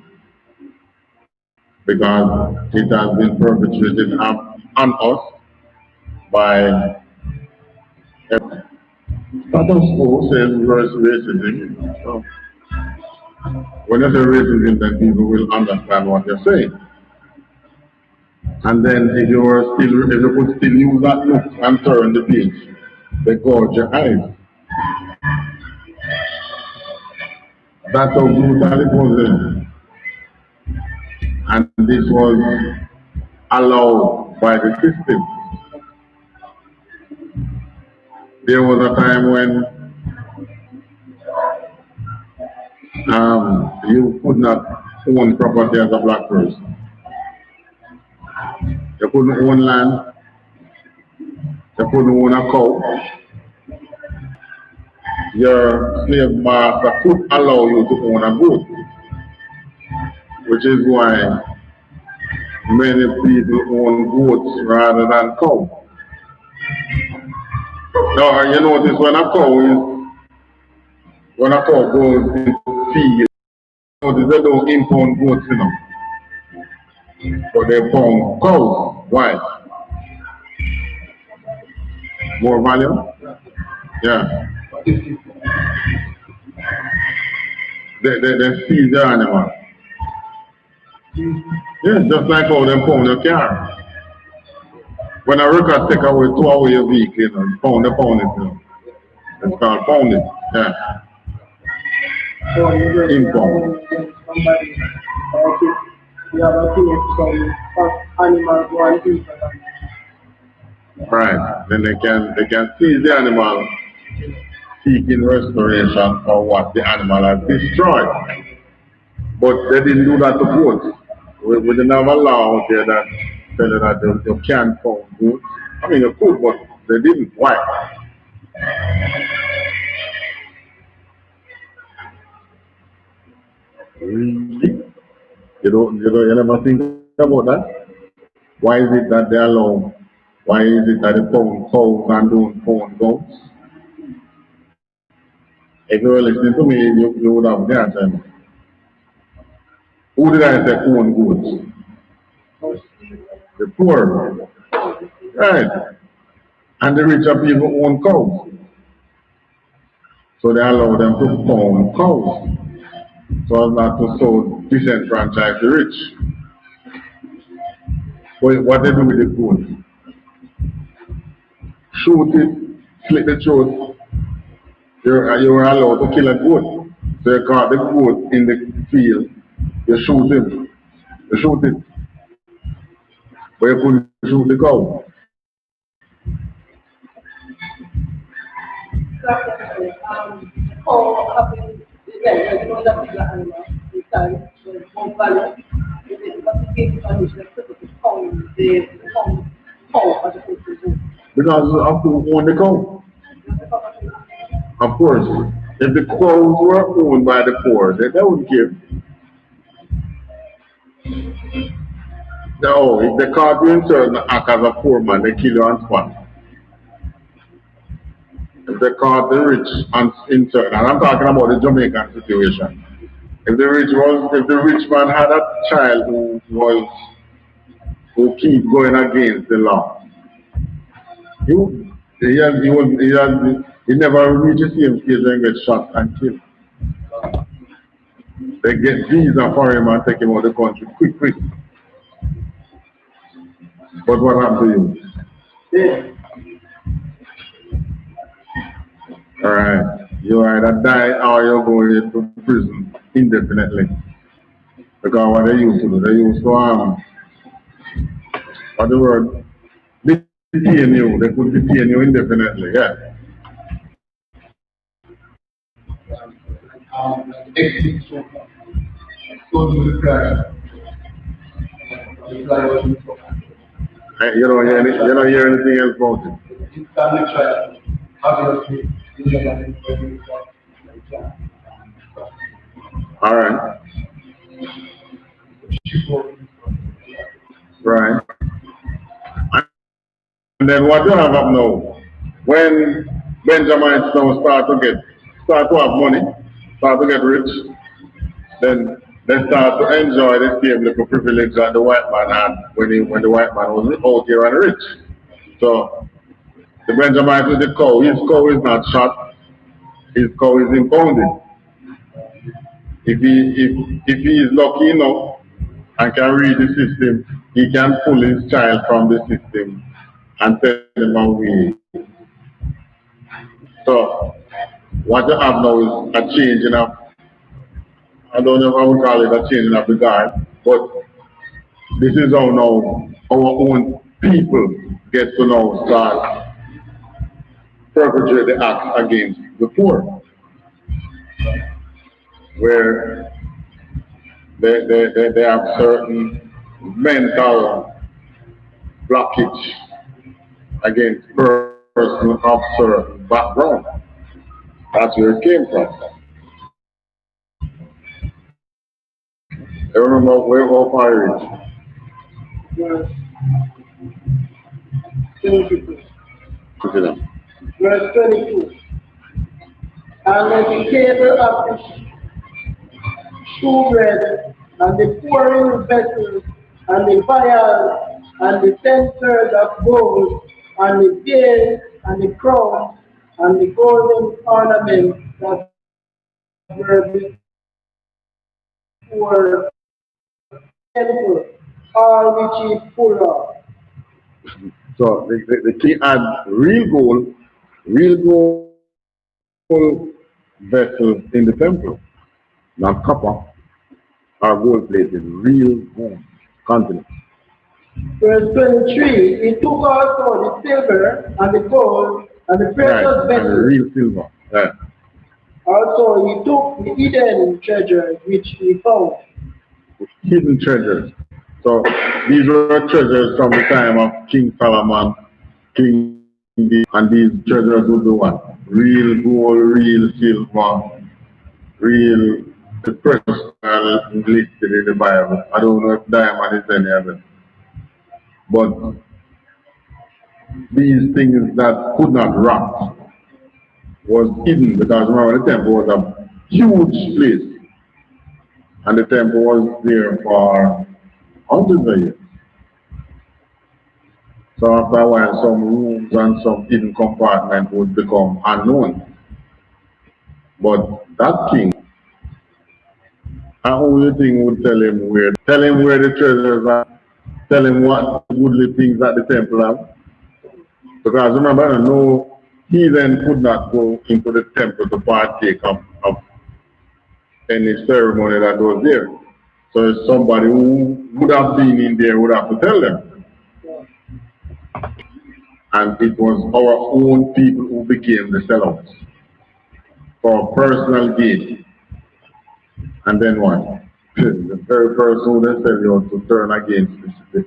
S1: Because it has been perpetrated on us by status quo says racism. So when you say racism, then people will understand what you're saying. And then if you could still use that look and turn the page, they gorge your eyes. That's how brutal it was. And this was allowed by the system. There was a time when you could not own property as a black person. You couldn't own land. You couldn't own a cow. Your slave master could allow you to own a goat, which is why many people own goats rather than cows. Now, you notice when a cow goes into feed, notice they don't impound goats, you know, but they pound cows. Why? More value? Yeah. They feed the animal. Yeah, just like how they pound your car. When a record take away two away your vehicle, you know, pound it, you know. It's called pounding. Yeah.
S2: So you just
S1: Impound.
S2: somebody, okay, you have a thing some animals who are eating.
S1: Right. Then they can seize the animal seeking restoration for what the animal has destroyed. But they didn't do that to goats. We didn't have a law out there that said that you can't pound goats. I mean you could, but they didn't. Why? Really? You never think about that? Why is it that they allow? Why is it that they pound cows and don't pound goats? If you were listening to me, you would have the answer. Who did I say own goods? The poor. Right. And the richer people own cows. So they allow them to pound cows. So as not to so disenfranchise the rich. But what they do with the goat? Shoot it, slit the throat. You're allowed to kill a goat. So you caught the goat in the field, you shoot him. You shoot it. But you couldn't shoot the cow.
S3: How happen, yeah, you know that bigger animal, the time, the more value, but the game condition, the pound as opposed to zoo.
S1: Because of who own the cow. Of course, if the cows were owned by the poor, then they would give. No, if they caught you in certain act as a poor man, they kill you on spot. If they caught the rich on in certain, and I'm talking about the Jamaican situation. If the rich man had a child who keep going against the law, he never reaches the same stage and gets shot and killed. They get visa for him and take him out of the country quick. But what happened to you?
S2: Yeah.
S1: Alright. You either die or you're going to prison indefinitely. Because what they used to do, they used to what the word? Detain you. They could detain you indefinitely, yeah. You don't hear anything else about it. Alright. Right. And then what you have up now? When Benjamites now start to have money, start to get rich, then they start to enjoy the same little privilege that the white man had when the white man was out here and rich. So the Benjamite with the cow, his cow is not shot, his cow is impounded. If he is lucky enough and can read the system, he can pull his child from the system and send them away. So what you have now is a changing of, I don't know if I would call it a changing of the guard, but this is how now our own people get to now start perpetrate the acts against the poor, where they have certain mental blockage against person of certain background. That's where it came from. I remember where all pirates.
S2: Yes. 20 people.
S1: Look at them.
S2: verse 22. And when the table of the shewbread, and the pouring vessels, and the vials, and the censers of gold, and the veils, and the crowns, and the golden ornaments that were before the temple, all which is full of.
S1: So the king had real gold vessels in the temple, not copper or gold plated, real gold continent.
S2: Verse 23, he took also the silver and the gold and the precious
S1: Right, and
S2: vessels.
S1: real silver. Yeah.
S2: Also, he took the hidden treasures which he found.
S1: Hidden treasures. So these were treasures from the time of King Solomon, King David, and these treasures would be what? Real gold, real silver, real the precious are listed in the Bible. I don't know if diamond is any of it. But these things that could not rot was hidden because remember the temple was a huge place and the temple was there for hundreds of years. So after a while some rooms and some hidden compartments would become unknown. But that king, only thing would tell him where the treasures are, tell him what goodly things that the temple have. Because remember, no heathen could not go into the temple to partake of any ceremony that was there. So somebody who would have been in there would have to tell them. And it was our own people who became the sellouts for personal gain. And then what? The very person who they sell you to turn against the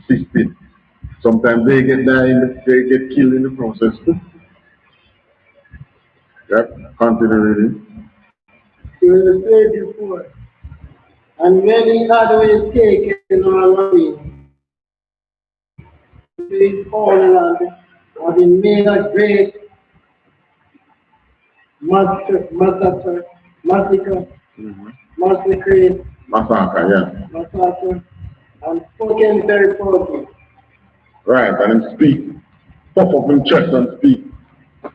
S1: system. Sometimes they get killed in the process. Yep, continue reading.
S2: He was said before. And when he had his taken all away, his own land, having made a great massacre, massacre, and spoken very proudly.
S1: Right, and him speak. Puff up in chest and speak.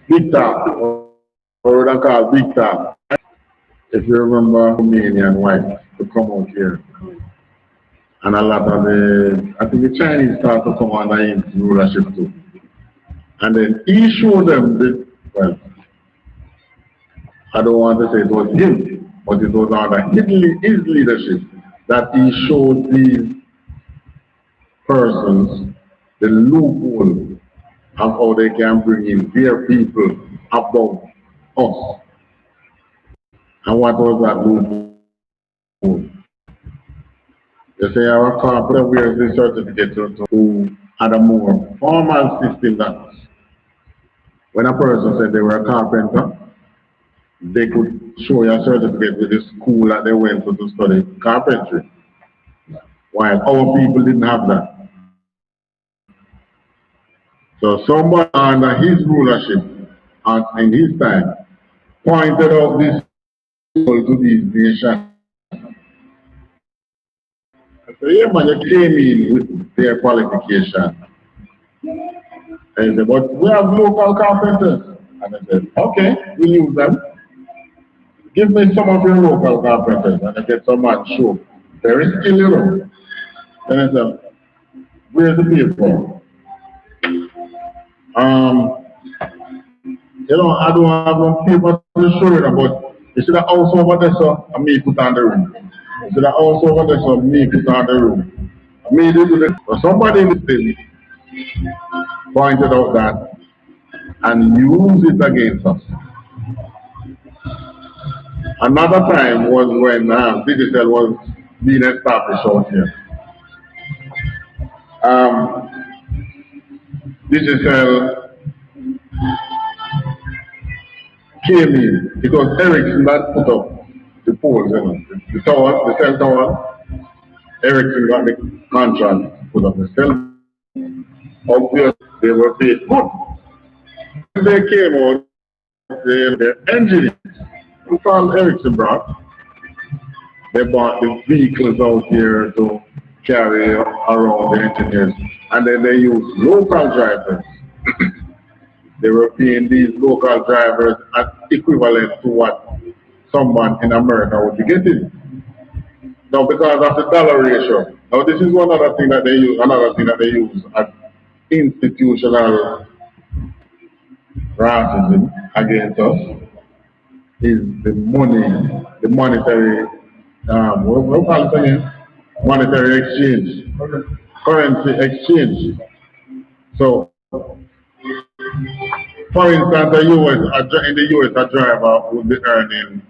S1: Big talk. Or we don't call big talk. If you remember Romanian white to come out here. And a lot of I think the Chinese start to come under his rulership too. And then he showed them well, I don't want to say it was him, but it was under his leadership that he showed these persons the loophole of how they can bring in their people above us. And what was that loophole? They say our carpenter wears the certificate who had a more formal system than us. When a person said they were a carpenter, they could show you a certificate with the school that they went to study carpentry. While our people didn't have that. So somebody under his rulership and in his time pointed out this to these nations. So yeah man, you came in with their qualification. And they said, but we have local carpenters. And I said, okay, we'll use them. Give me some of your local carpenters. And I get some man show. Very skill, you know. And I said, where's the paper? You know, I don't have no paper to show you, but you see the house over there, so I may put on the room. You see the house over there, so I may put on the room. I may do the so somebody in the city pointed out that and used it against us. Another time was when digital was being established out here. Digital came in because Ericsson had put up the poles, you know, the towers, the cell tower. Ericsson got the contract to put up the cell. Obviously, they were paid good. they came out, the engineers, who called Ericsson brought, they bought the vehicles out here to carry around the engineers. And then they used local drivers. They were paying these local drivers at equivalent to what someone in America would be getting. Now, because of the dollar ratio. Now, this is one other thing that they use, another thing that they use as institutional racism against us is the money, the monetary, what we call it again? Monetary exchange, currency exchange. So, for instance, in the US, a driver would be earning,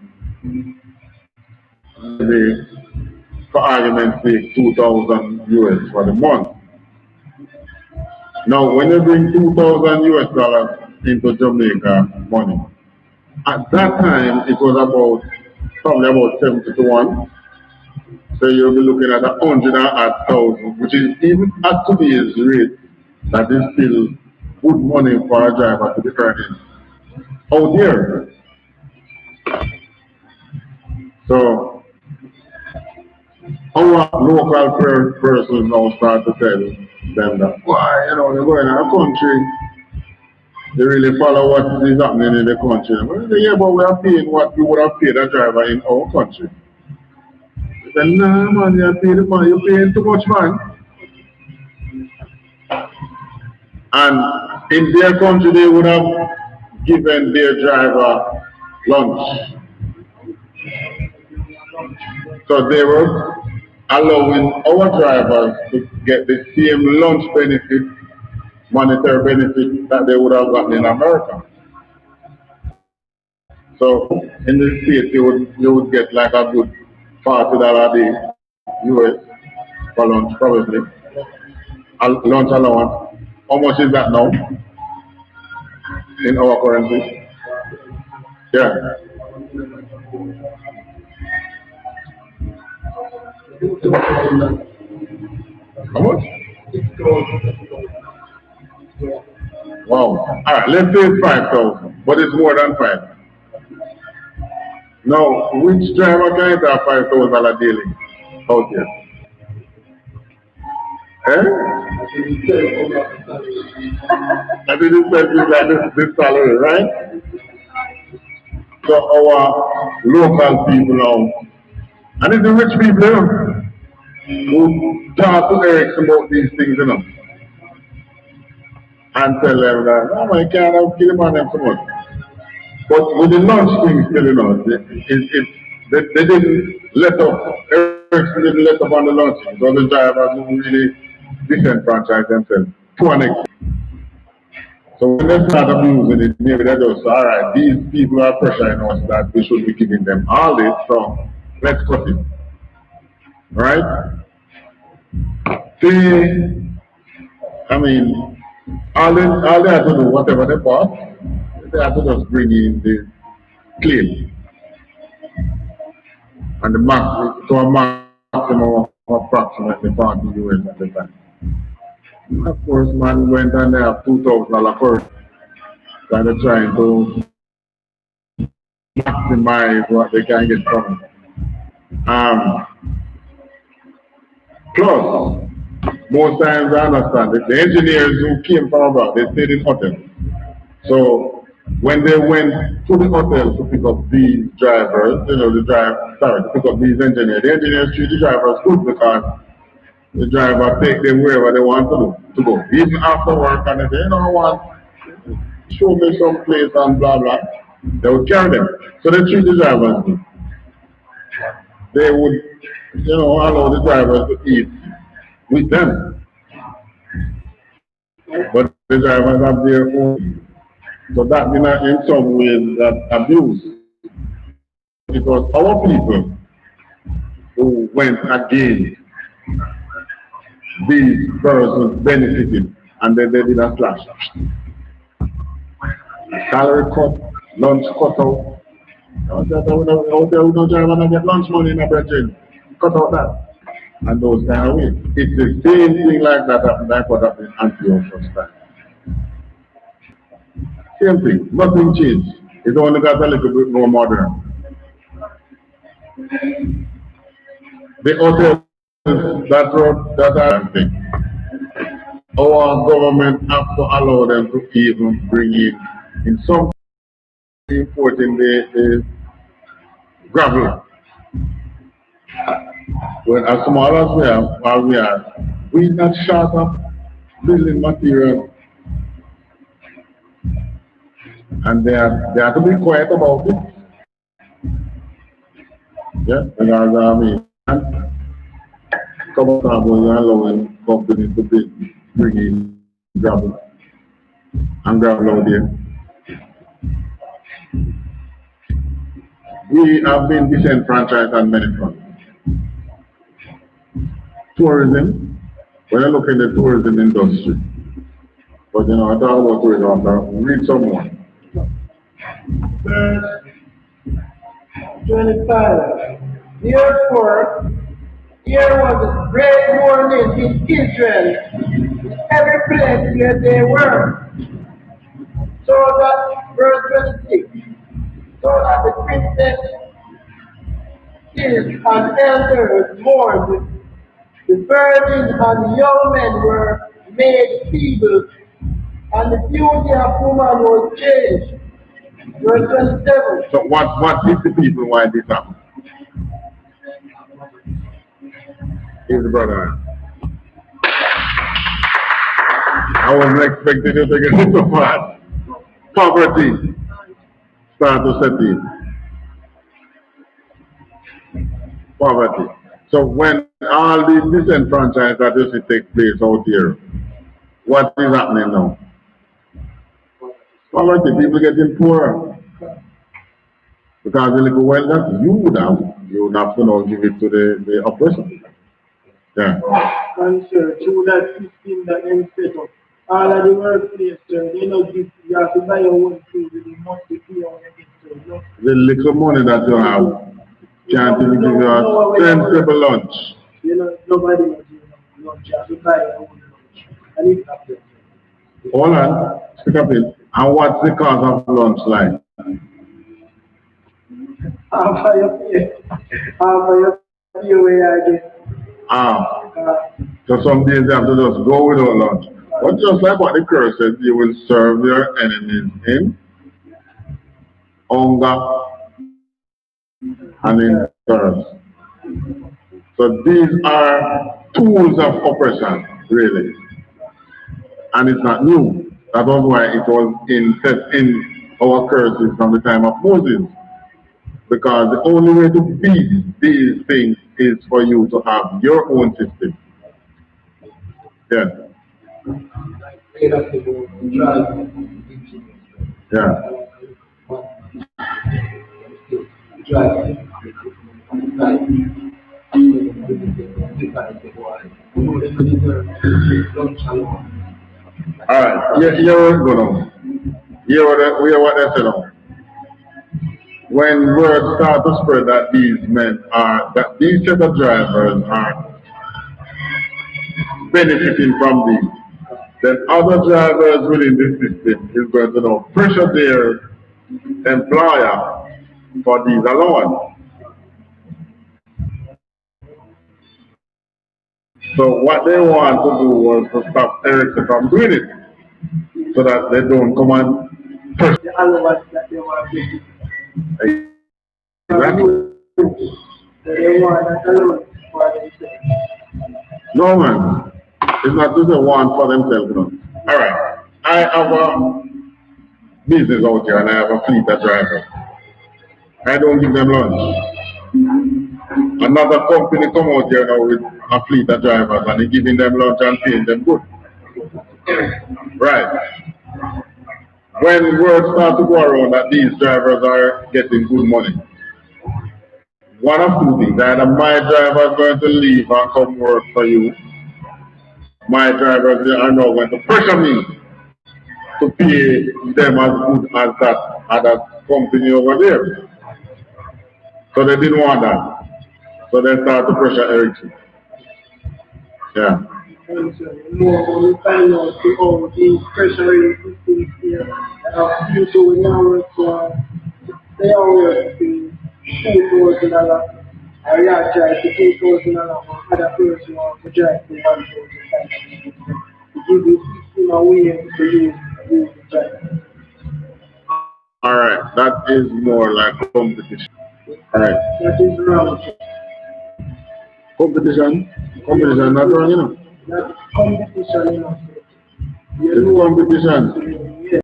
S1: for argument's sake, 2,000 US for the month. Now, when you bring 2,000 US dollars into Jamaica money, at that time it was probably about 70 to 1. So you'll be looking at 100,000, which is even at today's rate, that is still good money for a driver to be earning out here. So our local persons now start to tell them that, why, they're going in a country, they really follow what is happening in the country. Well, yeah, but we are paying what you would have paid a driver in our country. They say, nah, man, you're paying too much, man. And in their country, they would have given their driver lunch. So they were allowing our drivers to get the same lunch benefit, monetary benefit that they would have gotten in America. So in the States, you would get like a good $40 a day US for lunch, probably. Lunch allowance. How much is that now in our currency? Yeah. How much? Wow. All right, let's say it's 5,000, but it's more than 5. Now, which driver can get a $5,000 daily out here? Eh? I think it's like this salary, right? So our local people now, and it's the rich people who talk to Eric about these things, and tell them that, oh, I can't kill him on them so much. But with the lunch thing still, they didn't let up, Ericsson didn't let up on the lunch. So the drivers who really disenfranchise themselves to an extent. So when they start abusing it, maybe they just, all right, these people are pressuring us that we should be giving them all this, so let's cut it. Right? All they have to do, whatever they bought, they have to just bring in the claim. And the max to a maximum of approximately 40 US at the time. Of course, man went and they have $2,000 per, so they're trying to maximize what they can get from it. Plus, most times I understand that the engineers who came from abroad, they stayed in hotels. So when they went to the hotel to pick up these drivers, to pick up these engineers, the engineers treat the drivers good because the driver take them wherever they want to go. Even after work, and they say, I want, show me some place and blah blah. They would carry them. So they treat the drivers good. They would, allow the drivers to eat with them. But the drivers have their own. So that in some ways that abuse. Because our people who went against these persons benefited, and then they did a slash. Salary cut, lunch cut out. Out there we don't drive and get lunch money in a budget. Cut out that. And those kind of ways. It's the same thing like that happened, like what happened in Antioch first time. Same thing, nothing changed. It only got a little bit more modern. The hotels that are thing. Our government have to allow them to even bring in some importing the gravel. When as small as we are, we not short of building material, and they have to be quiet about it. Yeah, because I mean, come on, allowing companies to bring in gravel and gravel out there. We have been disenfranchised on many fronts. Tourism, when I look at the tourism industry, but you know, I talk about tourism, I'll read some more.
S2: Verse 25. Therefore, there was a great mourning in Israel, in every place where they were. So that, verse 26, so that the princes, kings, and elders mourned, the virgins and the young men were made feeble, and the beauty of woman was changed. Verse 27.
S1: So what did the people why this happened? Here's the brother. I wasn't expecting you to get so fast. Poverty start to set in. Poverty. So when all these disenfranchised that used to take place out here, what is happening now? Poverty, people getting poorer. Because the little wealth that you would have to now give it to the oppressor. Yeah.
S2: And sir, through that system that they set up, all of the workplace, sir, they know this, you have to buy your own food with the monthly fee on it, sir. No?
S1: The little money that you have can't even give you a sensible lunch.
S2: You know, nobody will do lunch, you have to buy your own lunch. And it's not there.
S1: Hold on, speak up it. And what's the cost of lunch like?
S2: Half of your pay where I get.
S1: So some days you have to just go without lunch. But just like what the curse says, you will serve your enemies in hunger and in thirst. So these are tools of oppression, really. And it's not new. That was why it was set in our curses from the time of Moses. Because the only way to beat these things is for you to have your own system. Yeah. Yeah. Alright, here we go now. Here what they say now. When word start to spread that these set of drivers are benefiting from these, then other drivers within the system is going to now pressure their employer for these allowance. So what they want to do was to stop Ericsson from doing it, so that they don't come and pressure.
S2: The allowance that they want to give.
S1: Exactly.
S2: They want that allowance for themselves.
S1: No man, it's not just a want for themselves. No. All right, I have a business out here and I have a fleet of drivers. I don't give them lunch. Another company come out here now with a fleet of drivers and they giving them lunch and paying them good. Right. When word starts to go around that these drivers are getting good money, one of two things: either my driver is going to leave and come work for you, my drivers are now going to pressure me to pay them as good as that other company over there. So they didn't want that. So they start to pressure Ericsson. Yeah.
S2: And so, more we find out how these pressuring systems here, of people in our they always be $2,000. I yeah, try to $2,000 from other person or to drive to 1,000 to give you system a way to use the drive.
S1: All right, that is more like competition. All right,
S2: That is wrong.
S1: competition, competition, not wrong, you know.
S2: That competition, you know.
S1: It's competition.
S2: Yes.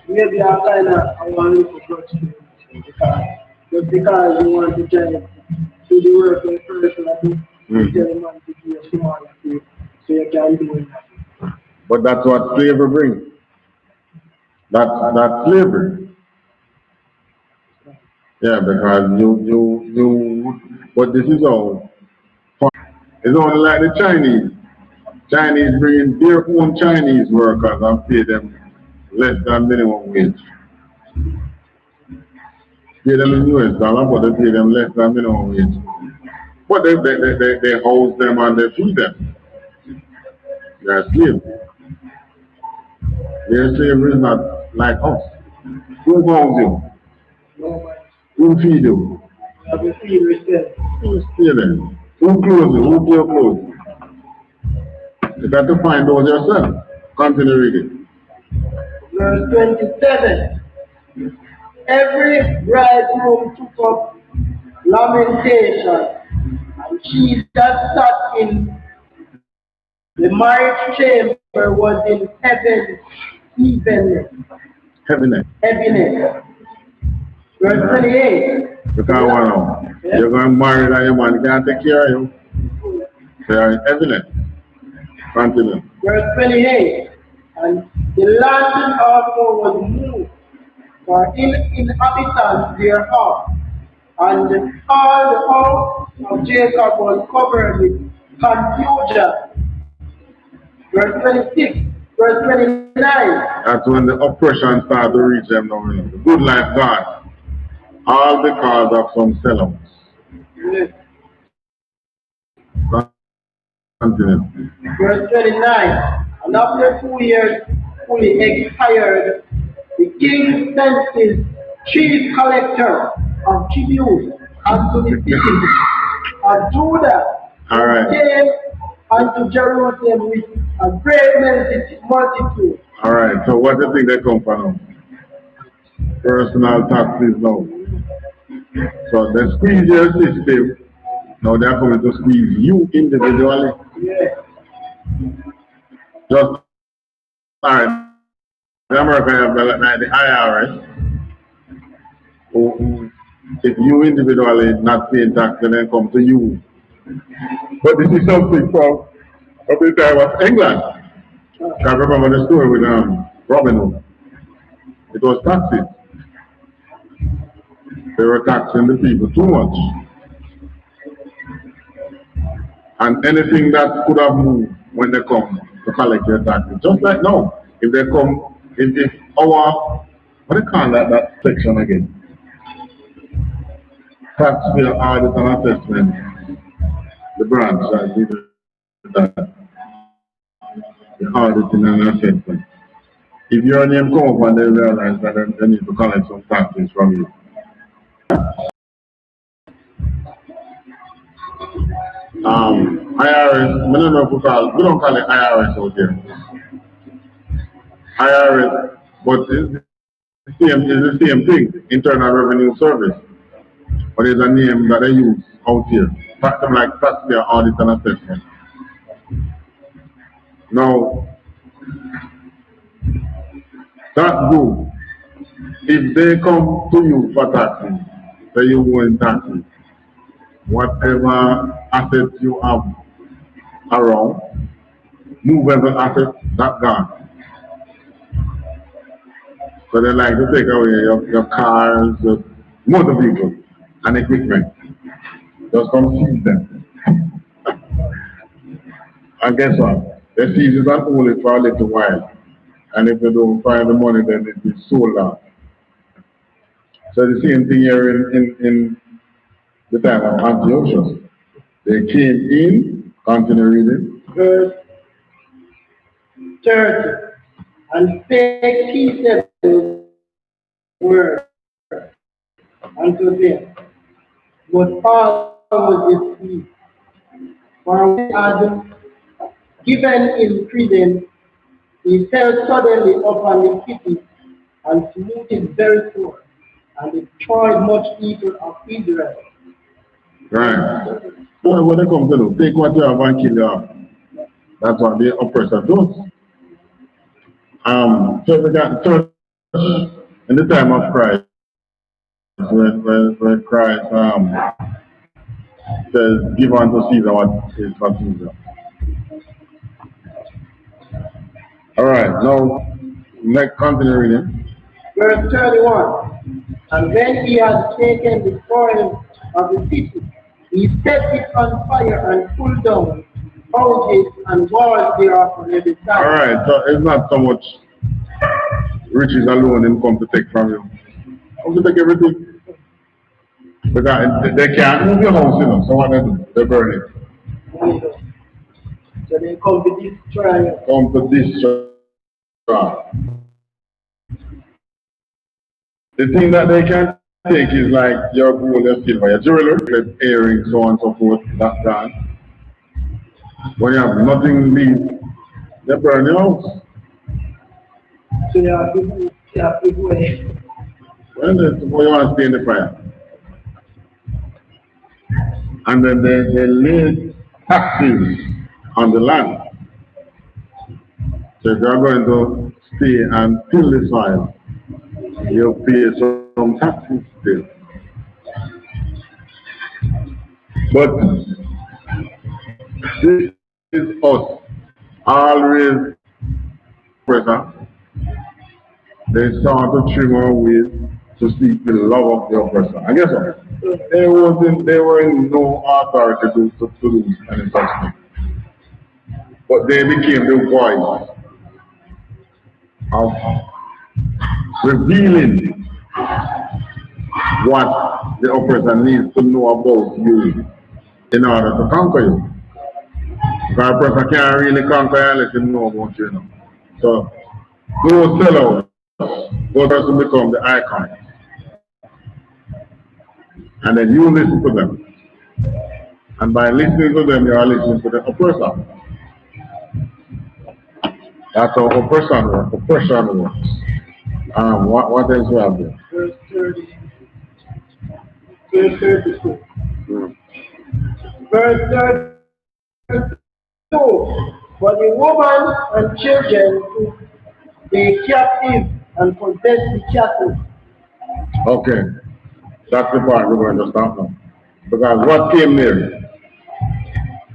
S2: Maybe I want to go to because just because you want to join to the work in person, I think you tell him to be a small thing so you can do it.
S1: But that's what slavery brings. That's slavery. Yeah, because but this is all. It's only like the Chinese. Chinese bring in their own Chinese workers and pay them less than minimum wage. Pay them in US dollar, but they pay them less than minimum wage. But they house them and they feed them. They are slaves. Their slavery is not like us. Who house you?
S2: No,
S1: Who feed you?
S2: I will feel yourself.
S1: Who steal them? Who clothe you? Who pay your clothes? You got to find those yourself. Continue reading.
S2: Verse 27. Every bridegroom took up lamentation, and she that sat in the marriage chamber was in
S1: Heaviness.
S2: heaviness. Verse 28.
S1: Because you're going to marry that your man can't take care of you. They are in heaviness. Continue.
S2: Verse 28. And the land also was moved, for inhabitants thereof, and all the house of Jacob was covered with confusion. Verse 26. Verse 29.
S1: That's when the oppression started to reach them now. The good life gone. All because of some sellouts.
S2: Yes.
S1: Continue.
S2: Verse 29. And after 2 years fully expired, the king sent his chief collector of tribute unto the cities of Judah,
S1: All right.
S2: came unto Jerusalem with a great multitude.
S1: All right. So what do you think they come from? Personal taxes now. So they squeeze your system. Now they're coming to squeeze you individually.
S2: Yes.
S1: Just all right. In America, you have like the IRS. Who, if you individually not paying tax, then come to you. But this is something from the time of England. I remember the story with Robin Hood. It was taxes. They were taxing the people too much. And anything that could have moved when they come to collect their taxes. Just like now, if they come, if our, what do you call that section again? Taxpayer audit and assessment, the branch that did that, the auditing and assessment. If your name come up and they realize that they need to collect some taxes from you. IRS, I don't know if we don't call it IRS out there. IRS, but it's the same thing, Internal Revenue Service. But it's a name that they use out here. Something like taxpayer audit and assessment. Now, that's good. If they come to you for taxes, say you want taxes, whatever assets you have around, movable assets, that's gone. So they like to take away your cars, your motor vehicles, and equipment. Just come seize them. And guess what? They seize it and hold it for a little while. And if they don't find the money, then it is sold out. So the same thing here in the time of Antiochus. They came in, continue reading.
S2: Verse 30. And spake peaceably word unto them. But Paul was displeased, for when had given him credence, he fell suddenly upon the city and smote it very sore, and destroyed much people of Israel.
S1: Right. So when they come to do, take what you have and kill you off. That's what the oppressor does. So we got church in the time of Christ, when Christ says, give unto Caesar what is for Caesar. Alright, now next continue reading.
S2: Verse 31. And when he had taken the spoil of the city, he set it on fire and pulled down houses and walls thereof on every side.
S1: Alright, so it's not so much riches alone him come to take from you. Come to take everything. Because they can't move your house, you know. So what they do? They burn it.
S2: So they come to destroy you.
S1: Come to destroy. The thing that they can take is like your gold, your silver, your jewelry, earrings, so on and so forth, that's gone. When you have nothing leave, they burn your house.
S2: So you have people
S1: When you want to stay in the fire. And then they lay taxes on the land. So if you're going to stay and till the soil, you'll pay some taxes still. But this is us always pressure. They start to trim our ways to seek the love of the oppressor. And guess what? They were in no authority to do any such thing. But they became the voice of revealing what the oppressor needs to know about you in order to conquer you. Because the oppressor can't really conquer you unless you know about you, you know. So those sellouts, those person become the icon. And then you listen to them. And by listening to them, you are listening to the oppressor. That's how oppression works. What else we have there?
S2: verse 30. Verse 32. Verse 32. For the woman and children took the captive and possessed the cattle.
S1: Okay. That's the part we're going to stop now. Because what came there?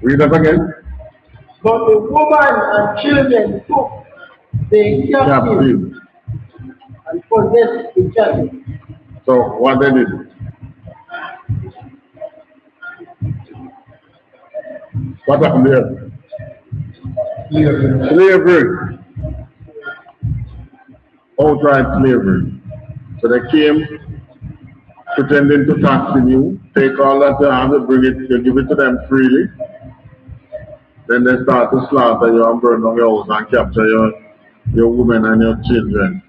S1: Read that again.
S2: But the woman and children took the captive and possessed the cattle.
S1: So what they did? What happened there? Slavery. Outright slavery. So they came pretending to tax you, take all that you have, bring it, you give it to them freely. Then they start to slaughter you and burn down your house and capture your women and your children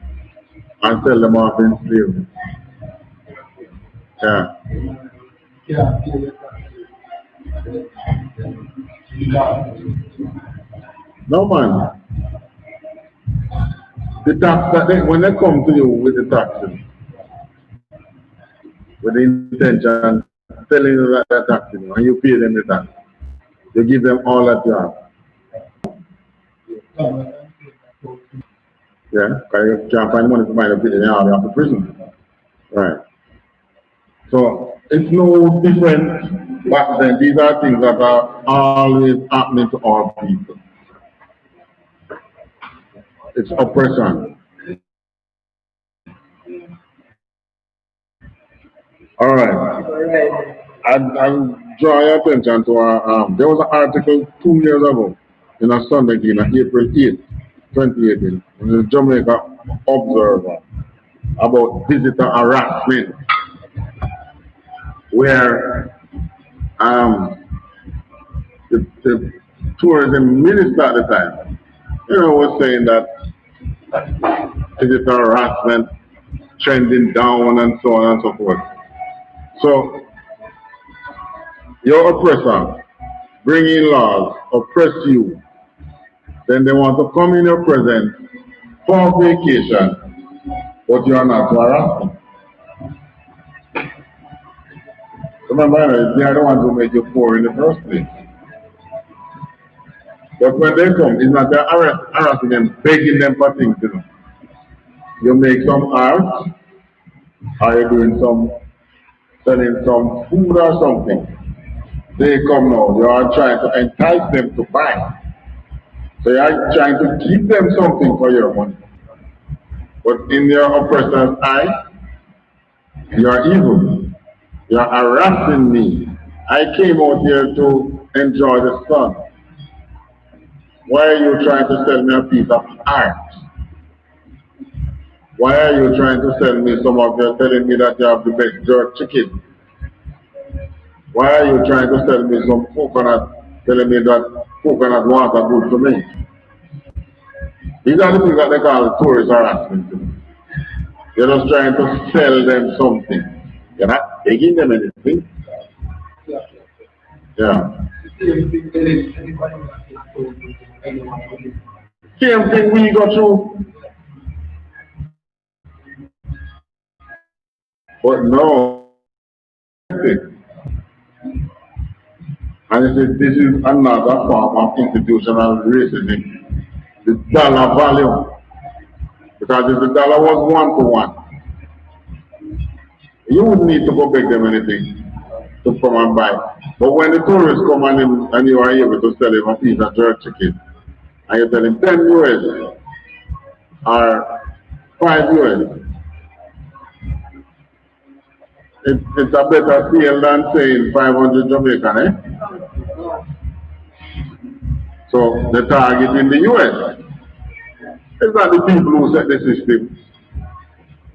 S1: and sell them off in slavery. Yeah. No man. The tax that when they come to you with the taxes, with the intention telling you that they're taxing you and you pay them the tax, you give them all that you have. Yeah, because you can't find money to buy the building, you have to prison. Right. So it's no different back then. These are things that are always happening to all people. It's oppression. All right. I'll draw your attention to there was an article 2 years ago in a Sunday King on April 8th, 2018, in the Jamaica Observer about visitor harassment, where the tourism minister at the time, was saying that visitor harassment trending down and so on and so forth. So, your oppressor bring in laws, oppress you, then they want to come in your presence for vacation, but you are not to harass them. Remember, they are the ones who made you poor in the first place. But when they come, it's not they're harassing them, begging them for things, you know. You make some art, or you're doing selling some food or something. They come now, you are trying to entice them to buy. So you are trying to give them something for your money. But in your oppressor's eye, you are evil. You are harassing me. I came out here to enjoy the sun. Why are you trying to sell me a piece of art? Why are you trying to sell me some of your telling me that you have the best jerk chicken? Why are you trying to sell me some coconut, telling me that coconut water good for me? These are the things that they call tourist harassment. You're just trying to sell them something. You're not taking them anything. Yeah. Same thing we go through. But no. And he said, this is another form of institutional racism. The dollar value. Because if the dollar was 1 to 1, you wouldn't need to go beg them anything to come and buy. But when the tourists come and you are able to sell him a piece of jerk chicken, and you tell him 10 US or 5 US, it's a better sale than saying 500 Jamaican, eh? So the target in the US is not the people who set the system.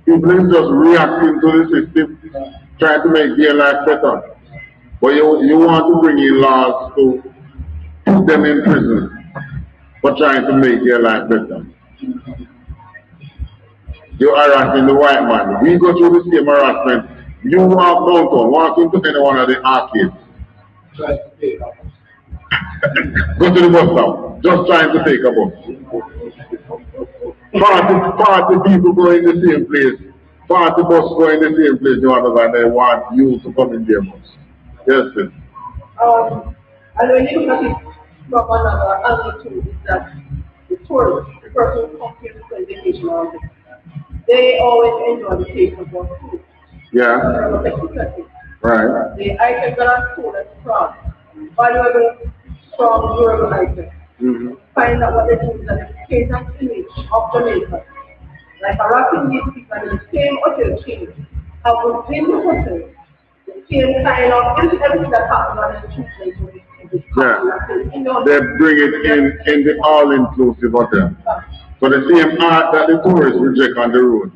S1: People is just reacting to the system, trying to make their life better. But you want to bring in laws to put them in prison for trying to make their life better. You're harassing the white man. We go through the same harassment. You walk downtown, walk into any one of the arcades. Go to the bus stop, just trying to take a bus. 40 people go in the same place. 40 bus go in the same place, and they want you to come in their bus. Yes, sir.
S4: And when you look at it from another angle too, is that the tourist, the person who comes here to spend vacation around it, they always enjoy the taste of their food.
S1: Yeah. Right.
S4: The items that are sold at France, valuable, strong, durable items. Find out what they do is that they create an image of Jamaica. Like harassing these people in the same hotel chain, have within the hotel the same kind of everything that happens on the street.
S1: Yeah. They bring it in the all-inclusive hotel. So the same art that the tourists reject on the road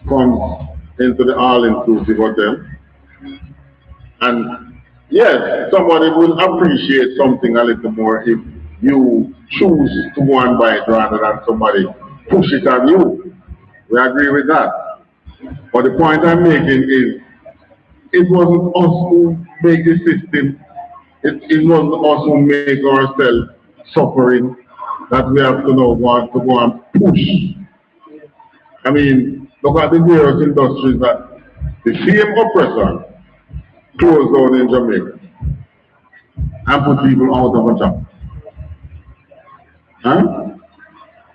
S1: comes into the all-inclusive hotel. And yes, somebody will appreciate something a little more if you choose to go and buy it rather than somebody push it on you. We agree with that. But the point I'm making is, it wasn't us who make the system. It wasn't us who make ourselves suffering that we have to now go and push. I mean, look at the various industries that the same oppressor closed down in Jamaica and put people out of a job. Huh?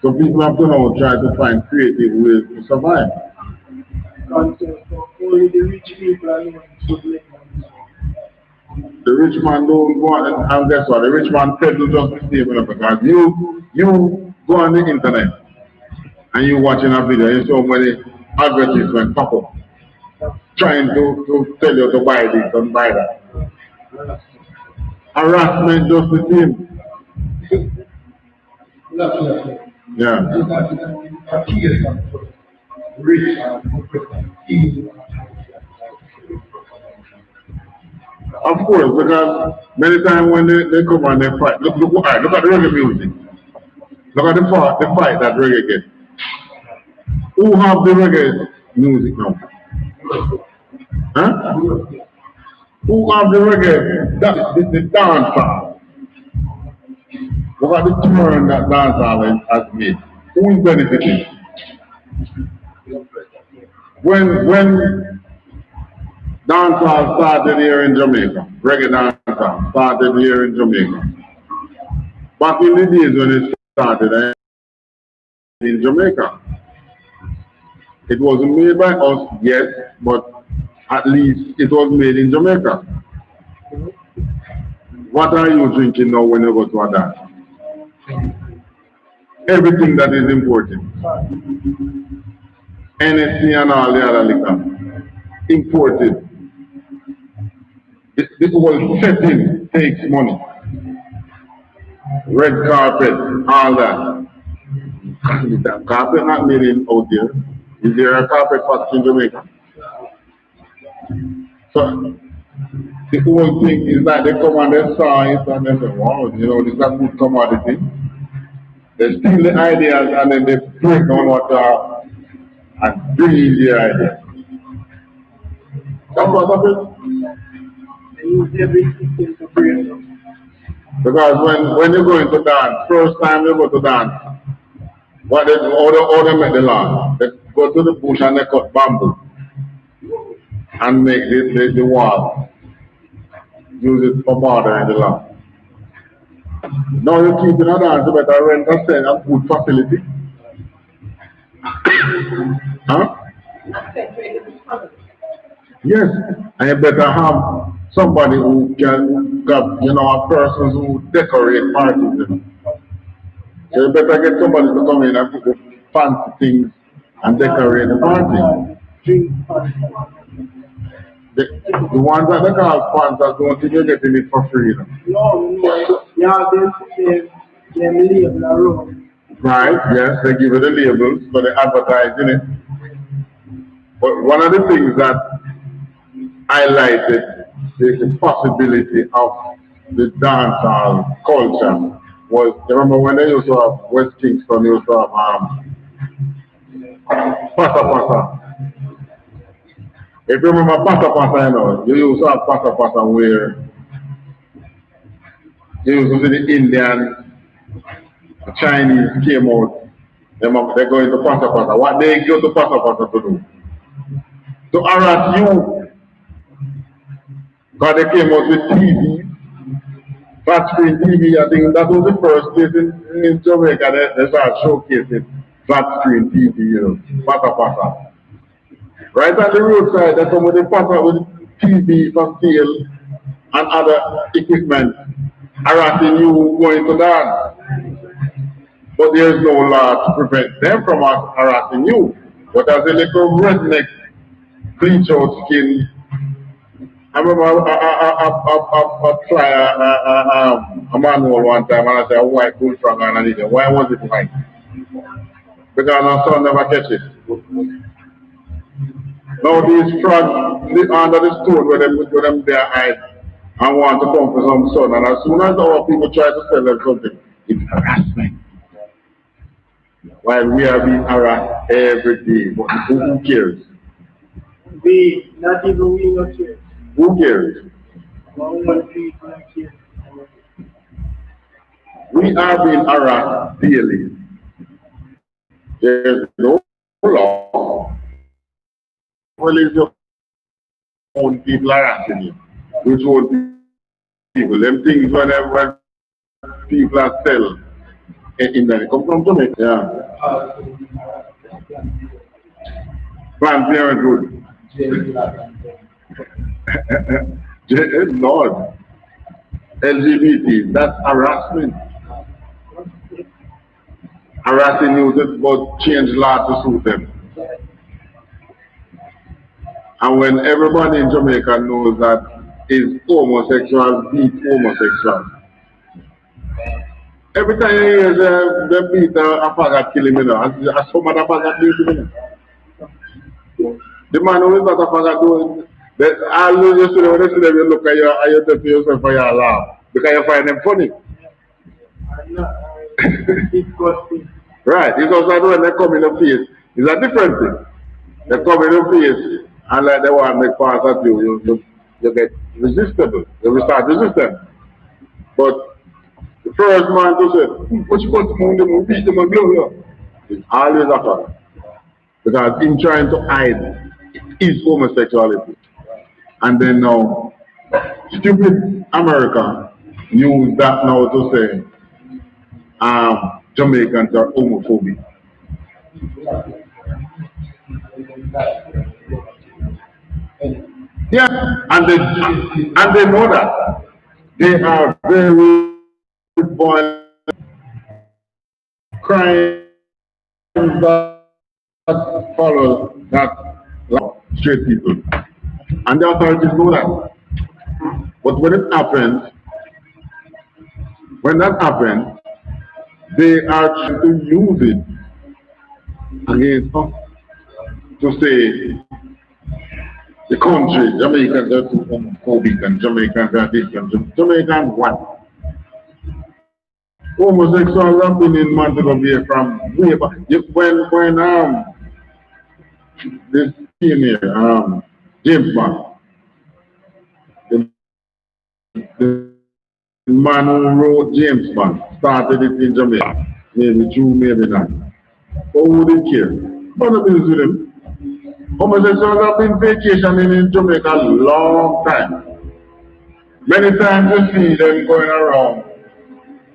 S1: So people have to now try to find creative ways to survive.
S2: Only the rich people are the ones who make money.
S1: The rich man don't go on, and guess what? The rich man peddle just the same, because you go on the internet and you watching a video, you so many advertisements pop up trying to tell you to buy this and buy that. Harassment just the same. Yeah. Of course, because many times when they come and they fight, look at the reggae music. Look at the fight that reggae gets. Who have the reggae music now? Huh? Who have the reggae? The dancer. What about the turn that dancer has made? Who is benefiting? When dancehall started here in Jamaica, reggae dancehall started here in Jamaica. Back in the days when it started in Jamaica, it wasn't made by us yet, but at least it was made in Jamaica. What are you drinking now when you go to a dance? Everything that is imported. NSC and all the other liquor. Imported. This whole setting takes money. Red carpet, all that. The carpet not made in out there. Is there a carpet factory in Jamaica? So the whole thing is that they come and they saw it and they say, wow, you know, this is a good commodity. They steal the ideas and then they break down what and bring in the idea. That's what happens.
S2: They use everything to bring them.
S1: Because when you go into dance, first time you go to dance, what they do, all they make the land. They go to the bush and they cut bamboo and make the wall. Use it for border in the land. Now you keep in a dance, you better rent a good facility. Huh? Yes, and you better have somebody who can got, you know, a person who decorate parties. You know. So you better get somebody to come in and put the fancy things and decorate the party. The ones that they call sponsors don't think you're getting it for free.
S2: No, them label around.
S1: Right, yes, they give you the labels, but they advertise in it. But one of the things that highlighted the possibility of the dancehall culture was, you remember when they used to have West Kingston, they used to have Pasa Pasa. If you remember Pasa Pasa, you know, you used to have Pasa Pasa where you used to see the Indians, the Chinese came out, they go into Pasa Pasa. What they go to Pasa Pasa to do? To harass you. Because they came out with TV, flat screen TV. I think that was the first place in Jamaica they started showcasing flat screen TV, you know, Pasa Pasa. Right at the roadside, they come with the Pasa with TV for sale and other equipment, harassing you going to dance. But there is no law to prevent them from harassing you. But as a little redneck, bleach out skin, I remember a manual one time and I said, white bullfrog and I needed. Why was it white? Because our son never catch it. Now these frogs live under the stone where them their eyes and want to come for some sun. And as soon as our people try to sell them something, it's harassment. While we are being harassed every day, but who cares?
S2: We, not even we not care.
S1: Who cares? We are being harassed daily. There's no law. Well, it's your own people harassing you. Which own people? Them things when people are selling in there. Come from Jamaica. Yeah. Planned Parenthood. Lord, LGBT, that's harassment. Harassing you but change law to suit them. And when everybody in Jamaica knows that is homosexual beat homosexual. Every time you hear them beat a faggot killing me now, as some other faggot beat me now. The man who is not a faggot doing that, all you see when they see them, you look at you and you tell yourself for your laugh because you find them funny. Right, because when they come in the face, It's a different thing. They come in your face and like they want to make pass at you get resistible. You will start resisting. But the first man to say, what you want to move them, beat them and blow you. It's always a problem. Because him trying to hide his homosexuality. And then now, stupid America use that now to say Jamaicans are homophobic. Yeah, and they know that. They are very violent crimes that follow that straight people. And the authorities know that. But when that happens, they are trying to use it against us to say the country, Jamaicans are too homophobic and Jamaicans are this and Jamaicans what? Homosexuals have been in Montego from way back. When this team here, James Bond, the man who wrote James Bond started it in Jamaica, maybe two, maybe not. But who would they care? What the business with him? Homosexuals have been vacationing in Jamaica a long time. Many times you see them going around.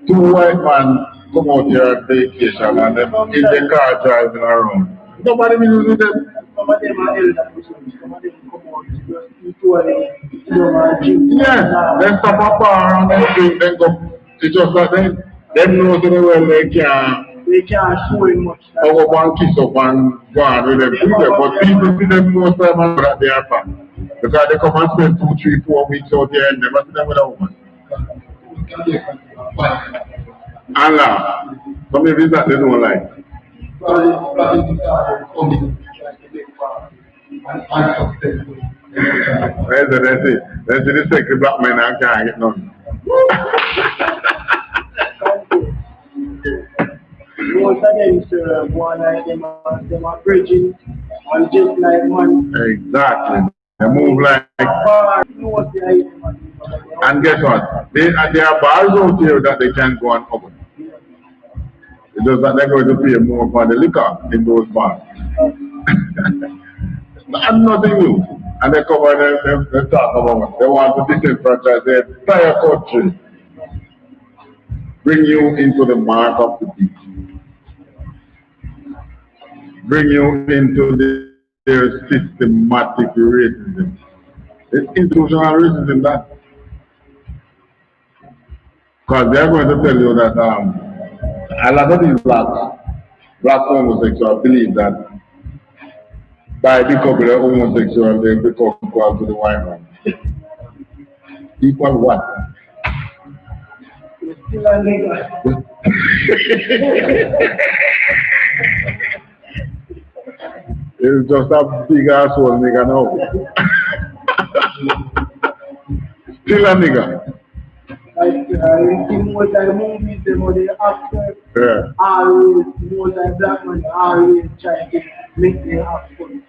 S1: Two white men come out here on vacation and them in the car driving around. Nobody will with them.
S2: Some of them are elder persons, some of them come out just eat
S1: yeah, they stop a bar and they drink, then go. It's just like them know so well
S2: they can't show him much.
S1: Go up and kiss up and go on with them. But people see them most time and know that they are fat. Because they come and spend 2, 3, 4 weeks out here and never see them with a woman. And laugh. So maybe that they don't like. Where's the that's it? That's the second black man I can't get none.
S2: Most of them, sir, one like them are bridging and just like man.
S1: Exactly. They move like. And guess what? There are bars out here that they can go and open. It's just that they're going to pay more for the liquor in those bars. And nothing new. And they come and they talk about it. They want to disenfranchise the entire country. Bring you into the mark of the beast. Bring you into their systematic racism. It's institutional racism that. Because they're going to tell you that a lot of these black homosexuals believe that by becoming a homosexual, they become equal to the white man. Equal what?
S2: Still a nigga.
S1: It's just a big asshole nigga now. Still a nigga.
S2: Like, most of the movies, the actors, always, most of the black men always try to make them have fun.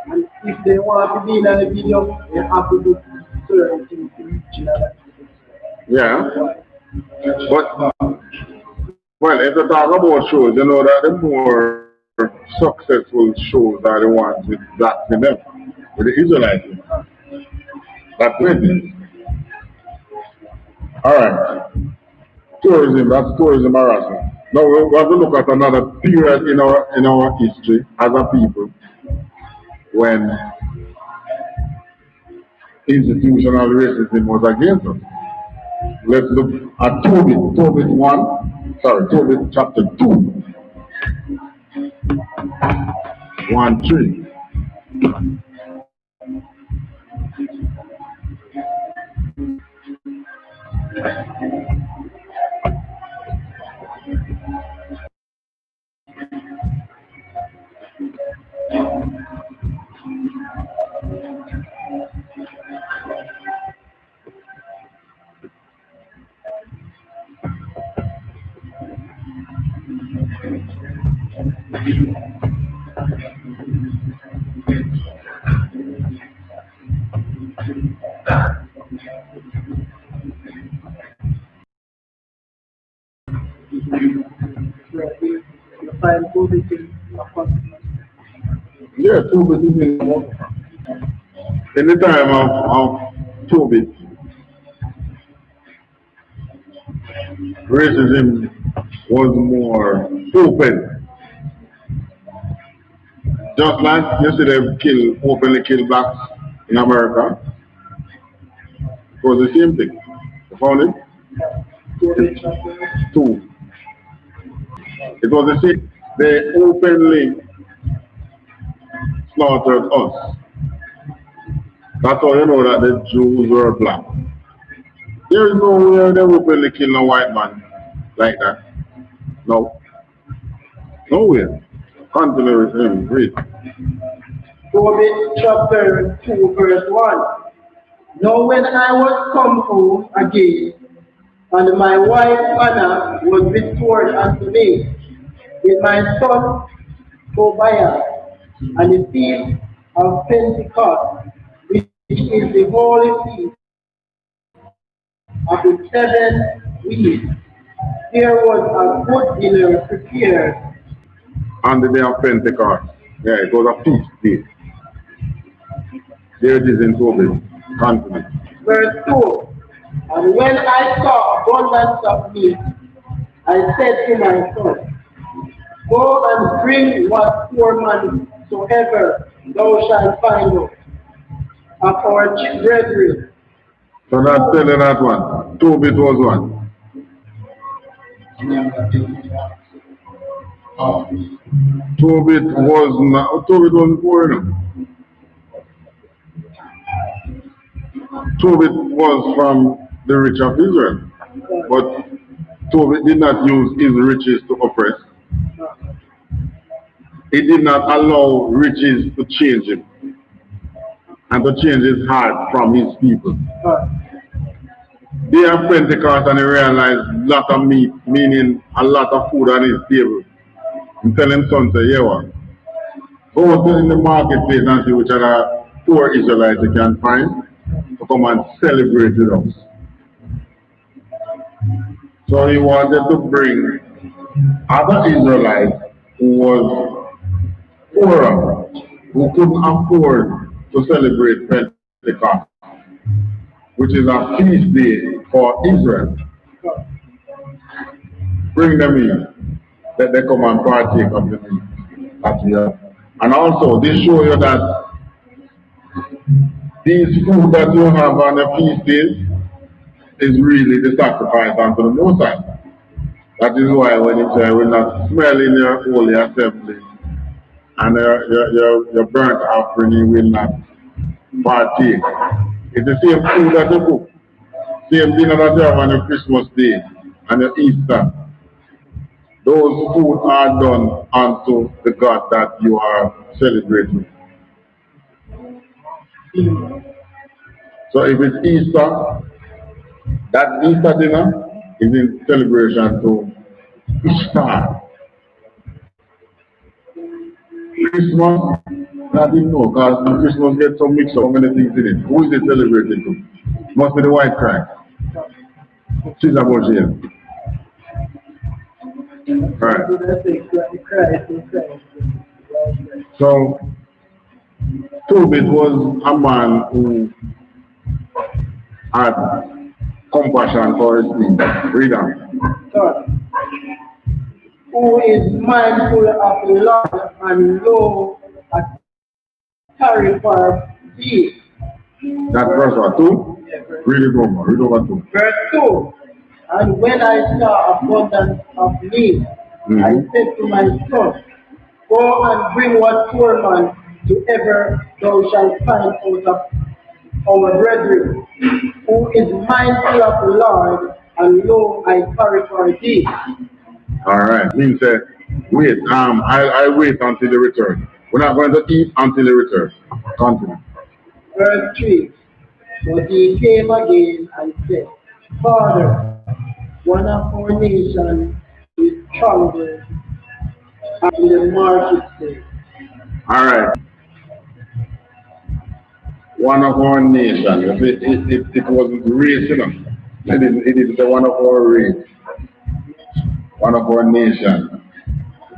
S2: And if they want to be in a video, they have to do certain things to reach that.
S1: Yeah. But, well, if you talk about shows, you know that the more successful shows are the ones with blacks in them, with the Israelites. That's it. Alright. Tourism, that's tourism harassment. Now we have to look at another period in our history as a people when institutional racism was against us. Let's look at Tobit chapter 2. 1:3. Yeah, 2 bit is in the time of 2 bit, racism was more open. Just like you see them openly kill blacks in America, it was the same thing. You found it? 2. It was the same. They openly slaughtered us. That's how you know that the Jews were black. There is no way they openly kill a white man like that. No. Nowhere. Continue with him. Read.
S2: Tobit chapter 2 verse 1. Now when I was come home again, and my wife Anna was restored unto me, with my son Tobiah, and the feast of Pentecost, which is the holy feast of the 7 weeks, there was a good dinner prepared
S1: On the day of Pentecost. Yeah, it was a feast day. There it is in Tobit. Continue.
S2: verse 2. And when I saw abundance of meat, I said to my son, go and bring what poor man soever thou shalt find out of our brethren.
S1: So that's telling that one. Tobit was one. Tobit was not. Tobit wasn't poor enough. Tobit was from the rich of Israel. But Tobit did not use his riches to oppress. He did not allow riches to change him and to change his heart from his people. Day of Pentecost, and he realized a lot of meat, meaning a lot of food on his table. And tell him son, say, yeah, what? Go out in the marketplace and see which other poor Israelites you can find to come and celebrate with us. So he wanted to bring other Israelites who was poorer, who couldn't afford to celebrate Pentecost, which is a feast day for Israel. Bring them in, let them come and partake of the meat that we have. And also, they show you that these food that you have on the feast days is really the sacrifice unto the Most High. That is why when it says, will not smell in your holy assembly, and your burnt offering you will not partake. It's the same food that you cook. Same dinner that you have on your Christmas Day and your Easter. Those food are done unto the God that you are celebrating. So if it's Easter, that Easter dinner is in celebration to Ishtar. Christmas, I didn't know, because Christmas gets so mixed up, so many things in it. Who is it celebrating to? Must be the white Christ. She's about here. Right. So, Tobit was a man who had compassion for his people. Read on.
S2: Who is mindful of the Lord and know a carry for thee.
S1: That verse what, 2? Read it over. Read over 2.
S2: Verse 2. And when I saw abundance of meat, I said to my son, go and bring what poor man to ever thou shalt find out of our brethren, who is mindful of the Lord, and lo, I carry for thee.
S1: Alright, means wait, I wait until they return. We're not going to eat until they return. Continue.
S2: Verse 3. But he came again and said, Father, one of our nation is troubled, in the marketplace.
S1: All right. One of our nations, it wasn't race, you know. It is the one of our race, one of our nations.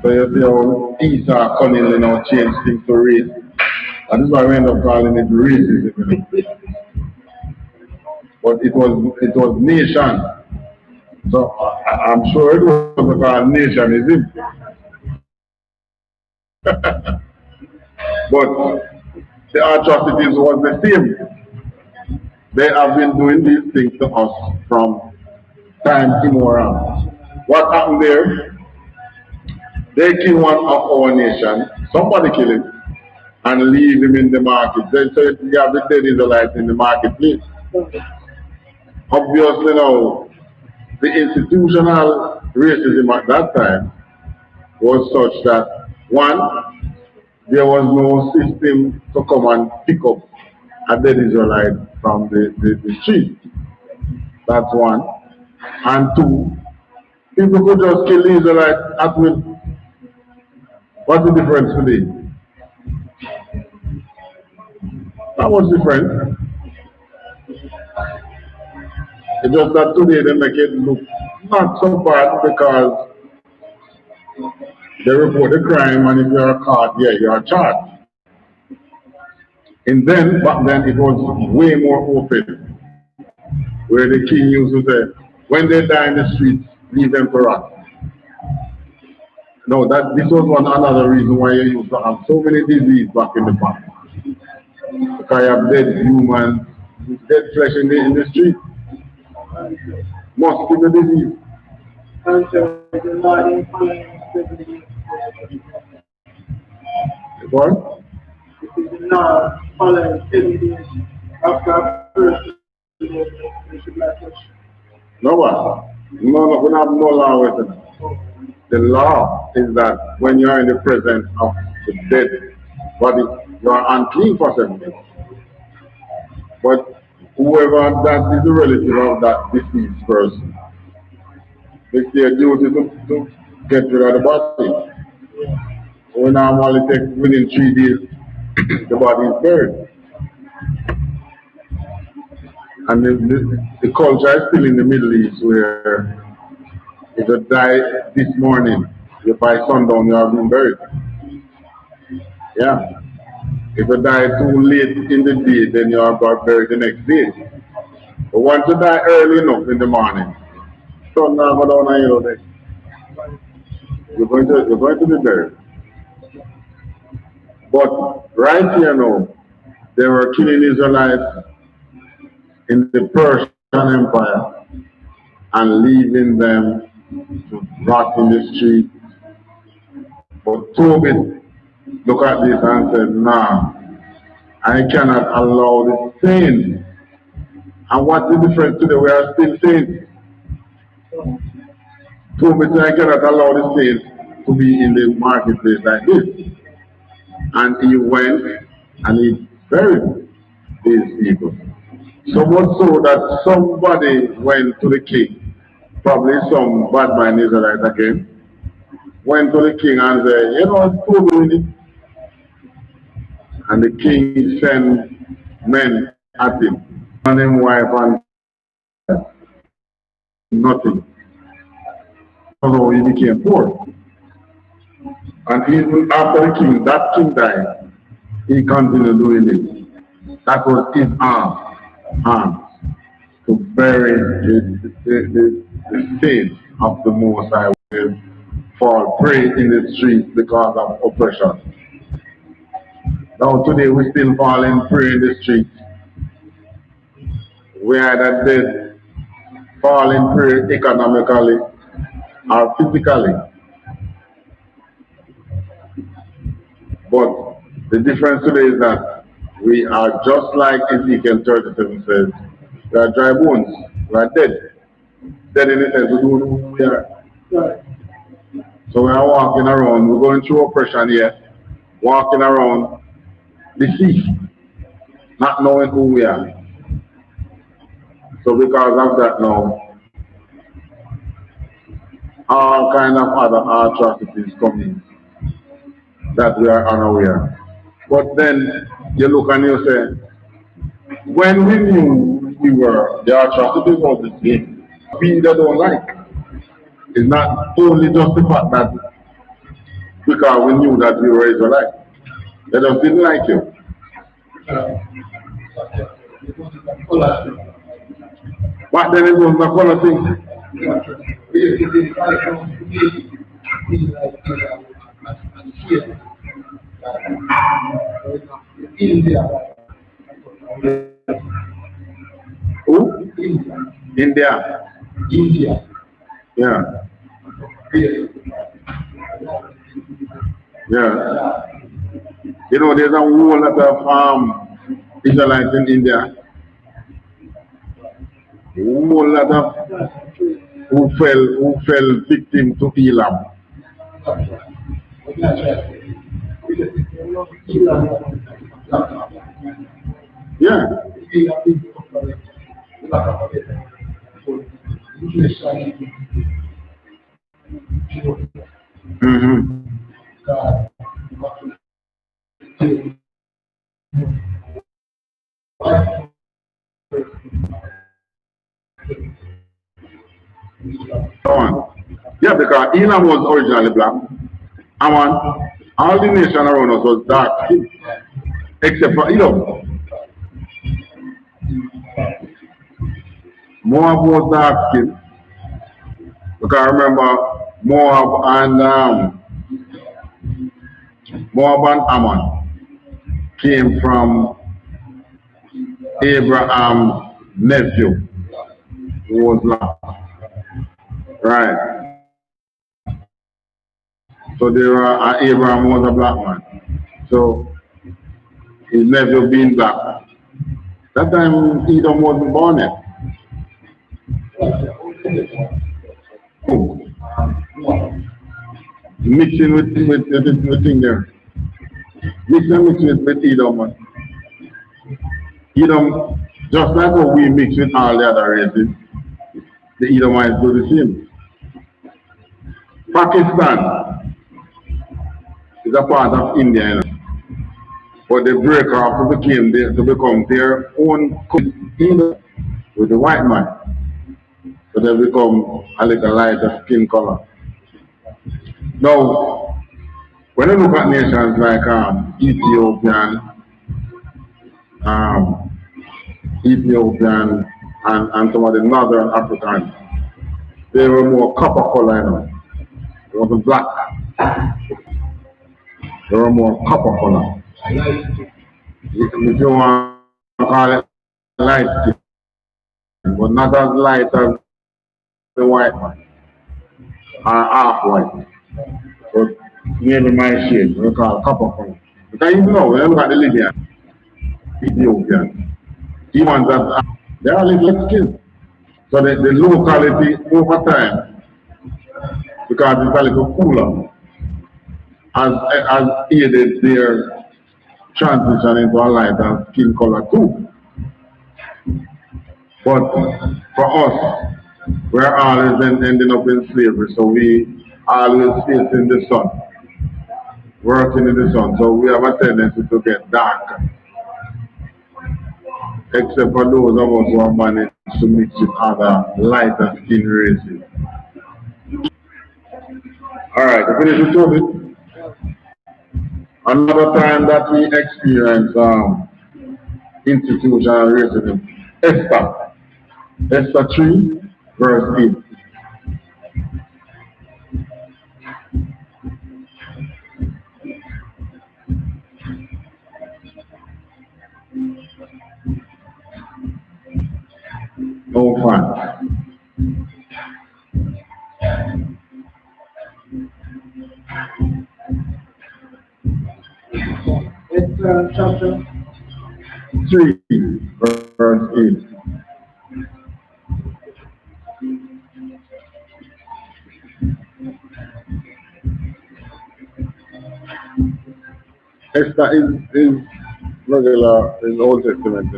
S1: So you see how Esau cunningly now change things to race. And this is why we end up calling it racism. You know. But it was nation. So I'm sure it was called nationism. But the atrocities was the same. They have been doing these things to us from time immemorial. What happened there? They kill one of our nation, somebody kill him, and leave him in the market. Then so you have the dead Israelites in the marketplace. Obviously now, the institutional racism at that time was such that one, there was no system to come and pick up a dead Israelite from the street. That's one. And two, people could just kill the Israelite at will. What's the difference today? Not much different. It's just that today they make it look not so bad because they report the crime and if you are caught, yeah, you are charged. And then, back then, it was way more open, where the king used to say, when they die in the streets, leave them to rot. No, this was another reason why you used to have so many diseases back in the past. Because you have dead humans, dead flesh in the street. Mosquito disease.
S2: And so the Lord in following
S1: What?
S2: it is the Lord following 7 days after first they should not touch.
S1: No one. No, we have no law with it. The law is that when you are in the presence of the dead body, you are unclean for 7 days. But whoever that is the relative of that deceased person, it's their duty to get rid of the body. So we normally take within 3 days, the body is buried. And the culture is still in the Middle East where if you die this morning, if by sundown you have been buried. Yeah. If you die too late in the day, then you are got buried the next day. But once you die early enough in the morning, sun now go down on you there. You're going to be buried. But right here now, they were killing Israelites in the Persian Empire and leaving them to rot in the street. But Tobit looked at this and said, nah, I cannot allow the saints. And what's the difference today? We are still saints. Tobit said, I cannot allow the saints to be in the marketplace like this. And he went and he buried these people. So much so that somebody went to the king, probably some bad man Israelite again, went to the king and said, you know what's Tobit in it? And the king sent men at him, and his wife and nothing. So he became poor. And even after that king died, he continued doing it. That was his arm to bury the saints of the Most High will fall prey in the streets because of oppression. Now today we still falling prey in the streets. We either dead, falling prey economically or physically. But the difference today is that we are just like Ezekiel 37 says, we are dry bones, we are dead. Dead in the sense we don't know who we are.
S2: Right.
S1: So we are walking around, we're going through oppression here, walking around deceased, not knowing who we are. So because of that now, all kind of other atrocities coming. that we are unaware. But then you look and you say, when we knew we were, the atrocities was the same. We that don't like. It's not only just the fact that because we knew that we were Israelite. They just didn't like you. But then it was the color thing. Who? India. Yeah. Yeah. You know, there's a whole lot of Israelites in India. A whole lot of who fell victim to Elam. Yeah. Mm-hmm. Go on. Yeah, because Elam was originally black. All the nation around us was dark skin, except for Elam. Moab was dark skin. Because I remember Moab and Ammon came from Abraham's nephew, who was black. Right. So Abraham was a black man. So his nephew being black. That time Edom wasn't born yet. Mixing with thing there. Mixing with Edom. Man. Edom, just like how we mix with all the other races, the Edomites do the same. Pakistan is a part of India, you know, but they break off to become their own country with the white man. So they become a little lighter skin color. Now, when you look at nations like um, Ethiopian and some of the northern Africans, they were more copper color, you know. It wasn't black. They were more copper color. If you want to call it light skin, but not as light as the white man, or half white. But maybe my shade, we call it copper color. Because you know, when you look at the Libyan, Ethiopian, he wants that they are little skin. So the locality over time, because it's a little cooler, has aided their transition into a lighter skin color too. But for us, we're always ending up in slavery, so we always facing the sun, working in the sun, so we have a tendency to get darker. Except for those of us who have managed to mix with other lighter skin races. Alright, I finish with Toby. Another time that we experience institutional racism, Esther 3, verse 8. No fun.
S2: It's chapter
S1: 3, verse 8. Esther is regular in Old Testament.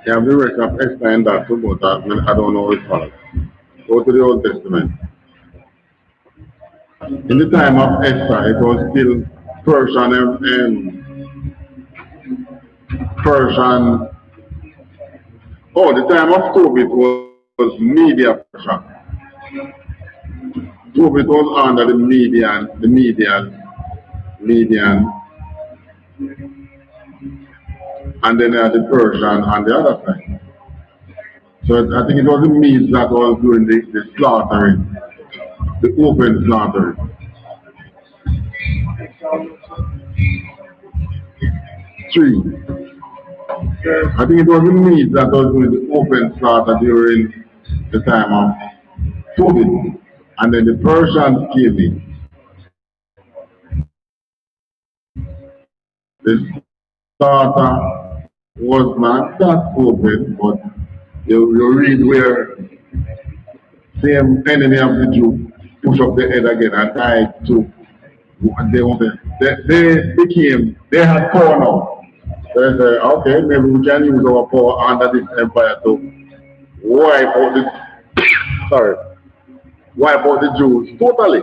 S1: Yeah, we reckon of Esther and that too, but I don't know which part. Go to the Old Testament. In the time of Esther, it was still Persian Persian. Oh, the time of Tobit was media Persian. Tobit was under the Median, and then the Persian on the other side. So I think it was the Medes that was doing the slaughtering, the open slaughtering. 3. I think it was the Medes that was doing the open slaughter during the time of Tobit, and then the Persians came in. The slaughter was not that open, but you read where same enemy of the Jew push up the head again and tried to, they had power now. So they say, okay, maybe we can use our power under this empire to wipe out the, sorry, wipe out the Jews totally.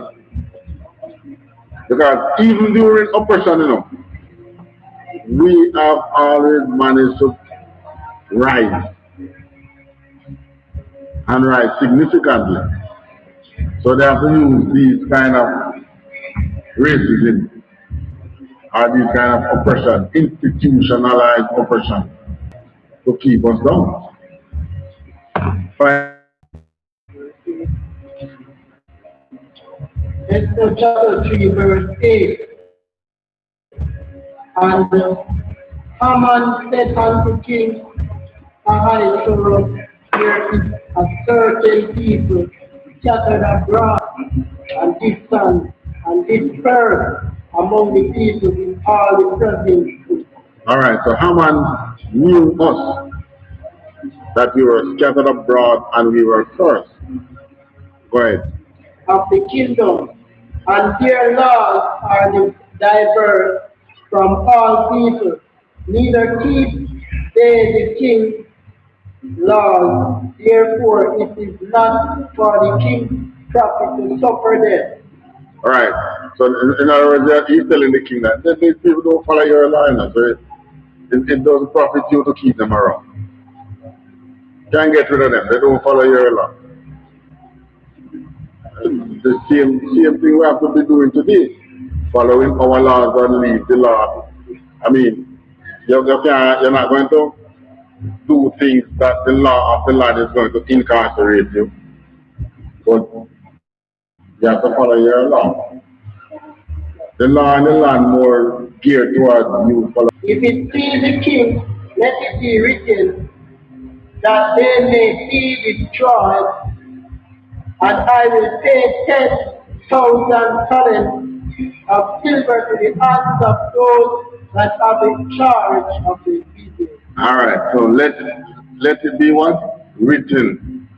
S1: Because even during oppression, we have always managed to rise and rise significantly. So they have to use these kind of racism or these kind of oppression, institutionalized oppression, to keep us down.
S2: Esther chapter 3, verse 8. And Haman said unto King Ahasuerus, there is a certain people scattered abroad and distant and dispersed among the people in all the provinces.
S1: All right, so Haman knew us that we were scattered abroad and we were first. Go ahead.
S2: Of the kingdom, and their laws are diverse from all people. Neither keep they the king's laws. Therefore, it is not for the king's profit to suffer them.
S1: All right. So in other words, he's telling the king that these people don't follow your law, so it doesn't profit you to keep them around. Can't get rid of them. They don't follow your law. The same thing we have to be doing today, following our laws and leave the law. I mean, you're not going to do things that the law of the land is going to incarcerate you, but you have to follow your law. The law and the land more geared towards you follow.
S2: If it please the king, let it be written that they may be destroyed, and I will pay 10,000 talents of silver to the hands of those that have in charge of the people.
S1: All right, so let it be what? Written.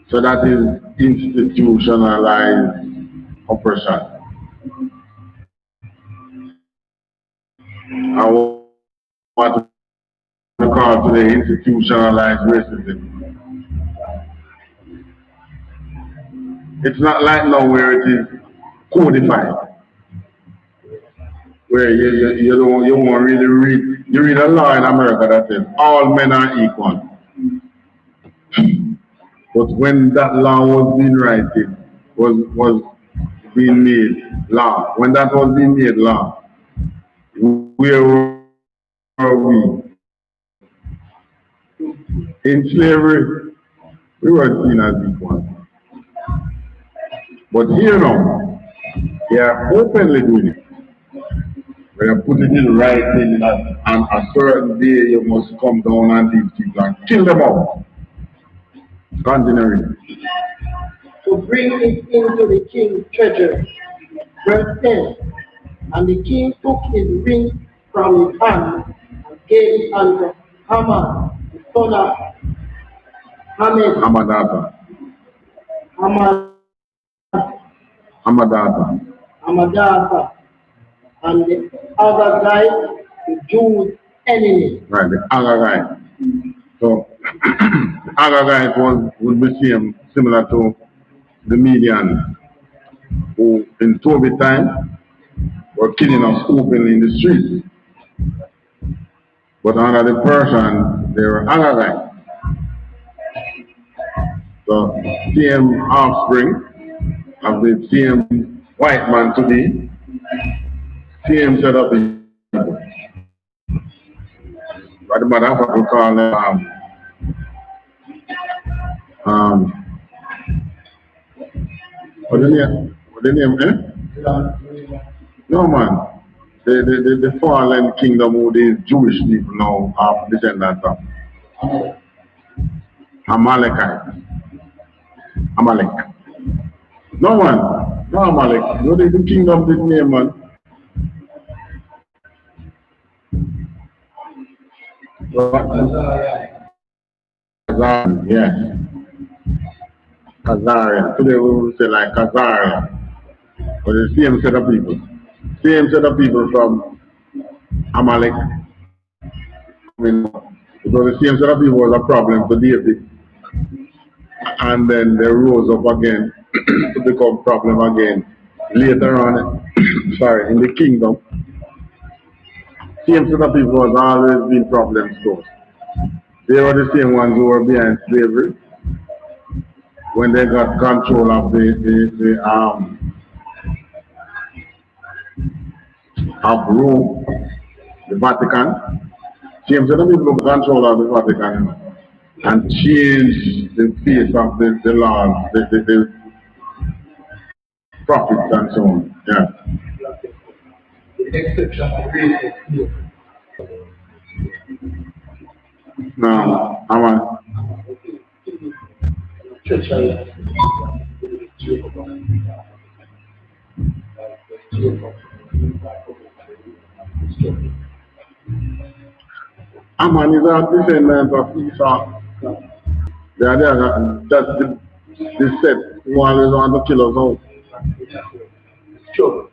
S1: So that is institutionalized oppression. I want to call today institutionalized racism. It's not like now where it is codified, where you won't really read. You read a law in America that says all men are equal. But when that law was being written, was being made law, when that was being made law, where were we? In slavery, we were seen as equal. But here now, they are openly doing it. They are putting in writing that on a certain day you must come down on these people and kill them all. Continuing.
S2: To bring it into the king's treasury. Verse 10. And the king took his ring from his hand and gave it unto Haman, the son of
S1: Hamadata.
S2: Hamadata. And the other guy, the Jews' enemy.
S1: Right, the other guy. So the other guy would be similar to the Median. who in Toby time were killing us openly in the street. But under the Persian, they were Israelite. So same offspring of the same white man today, same set of people. But the mother what we call them what the name, eh? No man. The fallen kingdom who these Jewish people now are descendants of. Amalekite. Amalek. No man. No Amalek. No the kingdom did name man. Kazarian, yes. Kazarian. Today we will say like Kazarian. But the same set of people. Same set of people from Amalek. I mean, because the same set of people was a problem for David. And then they rose up again to become problem again. Later on, sorry, in the kingdom, same set of people has always been problems to us. They were the same ones who were behind slavery when they got control of of Rome, the Vatican. Same set of people who control of the Vatican and changed the face of the laws, the prophets and so on. Yeah.
S2: The exception of race.
S1: No, I'm on. Aman is a descendant of Esau. They are there, that's the set who always want to kill us all.
S2: Sure.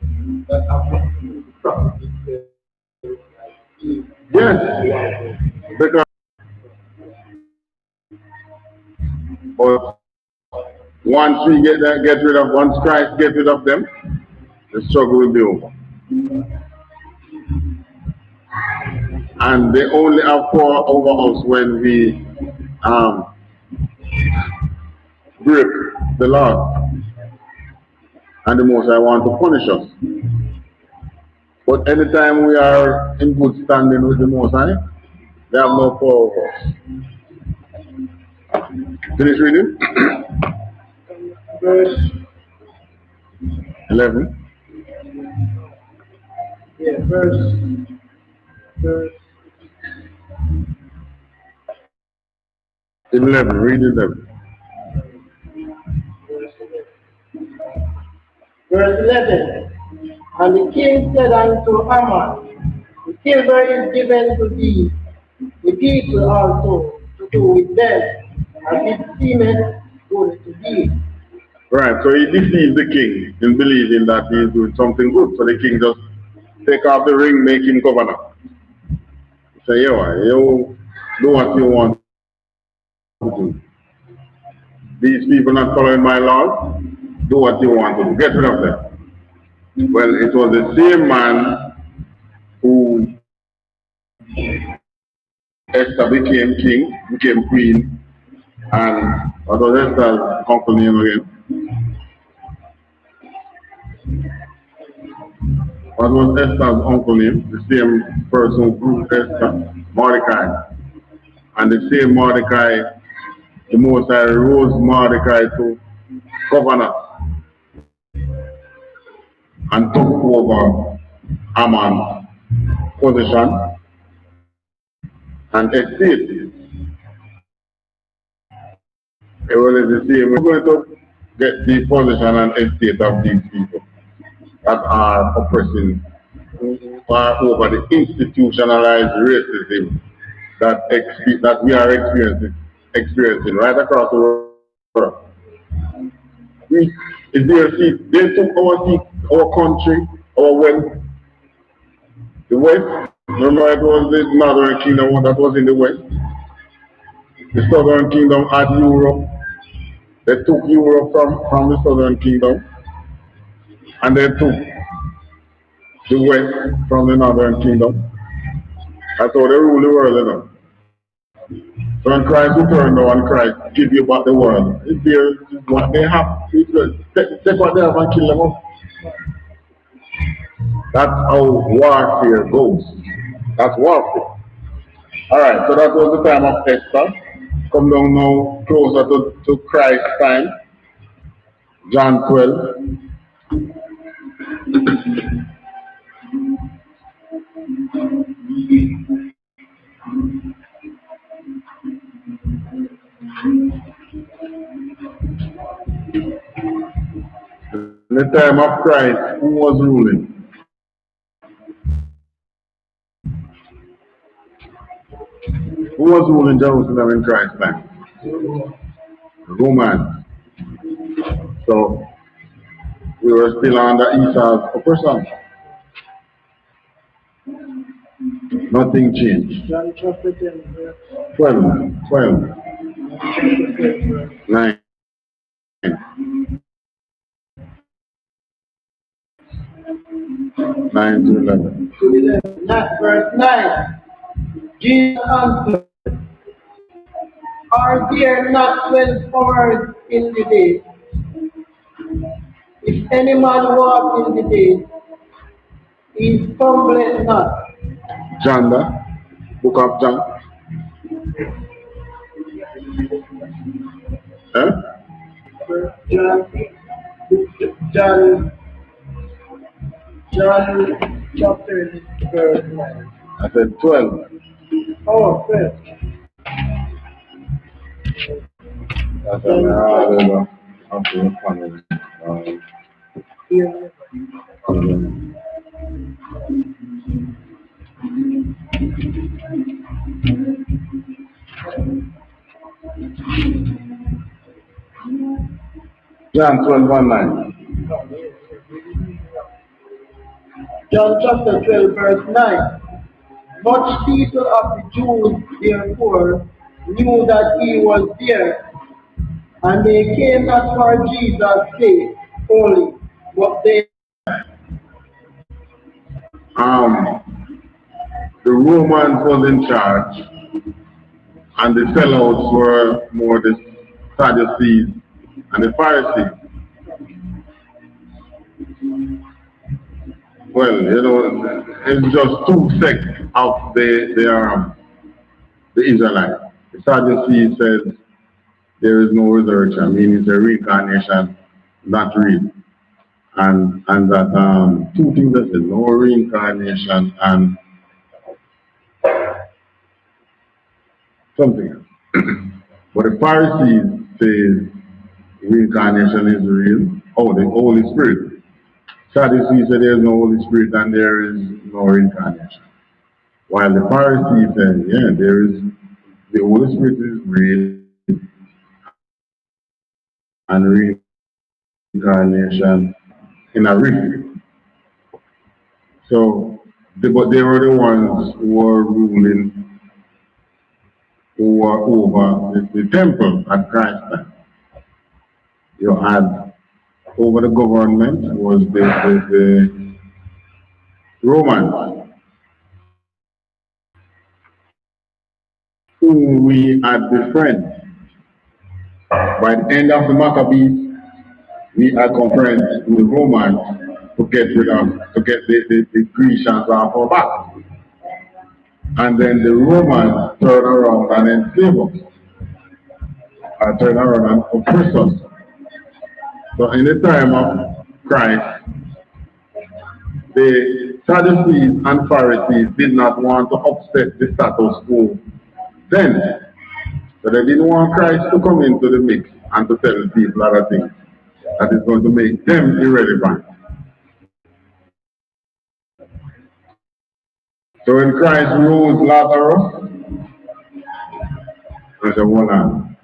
S1: Yes, because but once we get rid of, once Christ get rid of them, the struggle will be over. And they only have power over us when we break the law. And the Most High want to punish us. But anytime we are in good standing with the Most High, they have no power over us. Finish reading?
S2: Verse
S1: 11.
S2: Yeah, verse
S1: 11, read 11.
S2: Verse 11. And the king said unto Haman, the silver is given to thee, the people also to do with them, as it seemeth good to thee.
S1: Right, so he deceived the king in believing that he is doing something good. So the king just take off the ring, make him governor. Say, you do what you want to do. These people not following my laws, do what you want to do. Get rid of them. Well, it was the same man who Esther became king, became queen, and what was Esther's uncle name again? What was Esther's uncle name? The same person who grew Esther, Mordecai. And the same Mordecai, the Most High rose Mordecai to governor and took over Haman's position and estate. It was the same. We're going to get the position and estate of these people that are oppressing over the institutionalized racism that we are experiencing right across the world. Is there a seat? They took our seat, our country, our wealth. The West, remember it was the Northern Kingdom that was in the West. The Southern Kingdom had Europe. They took Europe from the Southern Kingdom. and they took the west from the northern kingdom. That's how they rule the world, you know. So when Christ returned now and Christ give you back the world, it's there what they have. Take what they have and kill them up. That's how warfare goes. That's warfare. Alright, so that was the time of Esther. Come down now closer to Christ's time. John 12. In the time of Christ, who was ruling? Who was ruling Jerusalem in Christ's time? Romans. So we were still under Esau's oppression. Nothing changed.
S2: John chapter 10, verse
S1: 12. 9. 9 to 11.
S2: verse 9. Jesus answered, are there not 12 hours in the day? If any man walk in the day, he stumbleth not.
S1: John, the book of John. Eh?
S2: John chapter verse 9.
S1: I said 12.
S2: Oh, 12.
S1: I said, John 12, 1, 9.
S2: John chapter 12, verse 9. Much people of the Jews, therefore, knew that he was there, and they came not for Jesus' sake only, but they.
S1: The Romans was in charge, and the sellouts were more the Sadducees and the Pharisees. Well, you know, it's just two sects of the Israelite. The Sadducees says there is no resurrection, meaning the reincarnation not real. And that two things that say no reincarnation and something else. But the Pharisees say reincarnation is real. Oh, the Holy Spirit. Sadducees say there is no Holy Spirit and there is no reincarnation. While the Pharisees say, yeah, there is, the Holy Spirit is real and reincarnation in a real. So, but they were the ones who were ruling, who were over the temple at Christ's time. You had over the government was the Romans, whom we had befriended. By the end of the Maccabees, we had confronted with the Romans to get rid of, to get the Grecians off our back. And then the Romans turned around and enslaved us. Turned around and oppressed us. So in the time of Christ, the Sadducees and Pharisees did not want to upset the status quo then. So they didn't want Christ to come into the mix and to tell people other things that is going to make them irrelevant. So when Christ rose Lazarus, I said, hold on,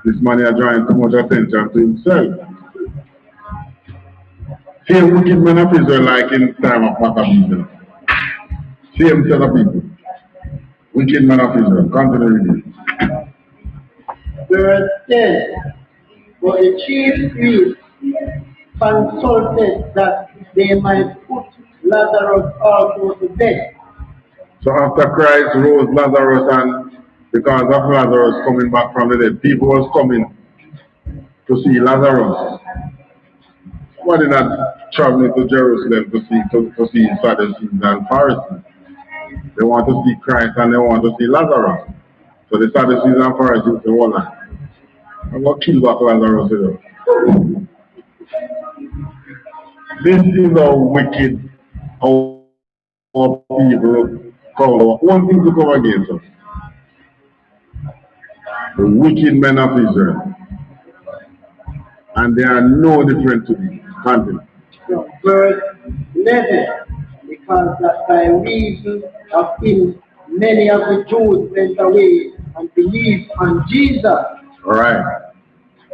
S1: this man is drawing too much attention to himself. Same wicked men of Israel like in the time of Maccabees. Same set of people. Wicked men of Israel. Continue reading.
S2: Verse 10. But the chief priest consulted that they might put Lazarus also to death.
S1: So after Christ rose Lazarus, and because of Lazarus coming back from the dead, people was coming to see Lazarus. Why did not traveling to Jerusalem to see Sadducees and Pharisees? They want to see Christ and they want to see Lazarus. So the Sadducees and Pharisees say, "Hold on, I'm going to kill back Lazarus." This is how wicked our people come. One thing to come against us. The wicked men of Israel. And they are no different to the continent.
S2: So verse 11, because that by reason of him many of the Jews went away and believed on Jesus.
S1: Alright.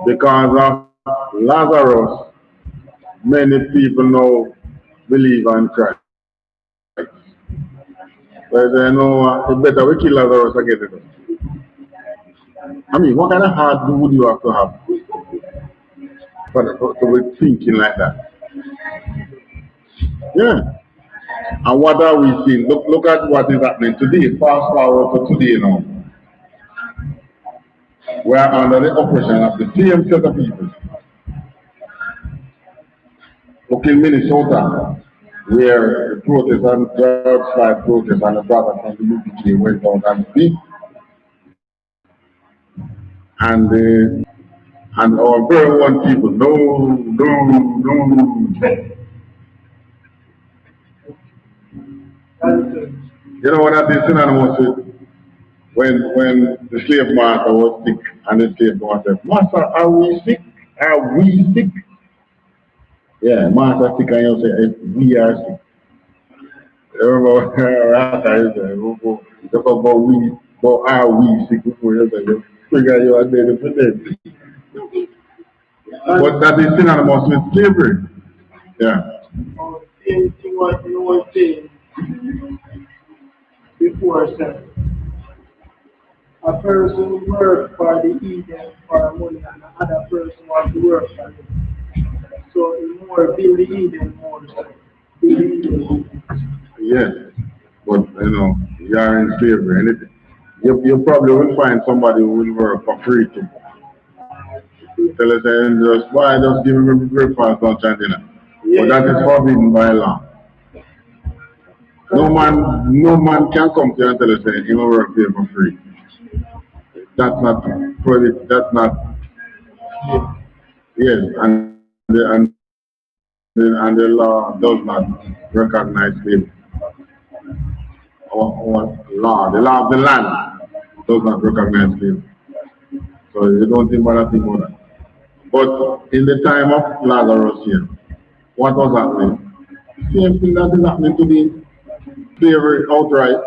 S1: Because of Lazarus, many people now believe on Christ. But they know it's better we kill Lazarus again. I mean, what kind of heart would you have to have to be thinking like that? Yeah. And what are we seeing? Look at what is happening today. Fast forward to today now. We are under the oppression of the same set of people. Look in Minnesota, where the protest and George Floyd protest and the brother from the I.S.U.P.K went out and speak. And our very one people, no. You know what that is synonymous with? When the slave master was sick and the slave master said, "Master, are we sick? Are we sick?" Yeah, master sick and you say, "We are sick." Remember, after you say, but are we sick before you say, you figure you are dead for dead. But that is synonymous with slavery. Yeah.
S2: Same thing what you were saying before, sir. A person work for the Eden for money and another person wants to work for it. So the more build the Eden, more build the Eden.
S1: Yes. But you are in slavery. Anything. You probably will find somebody who will work for free too. Tell us and just why just give him breakfast, lunch and dinner. Yeah. But that is forbidden by law. No man can come to you and tell us that he will work here for free. That's not prohibited. That's not. Yes, and the law does not recognize slavery. Or law, the law of the land does not recognize slavery. So you don't think about that. But in the time of Lazarus here, what was happening? Same thing that is happening to the slavery outright.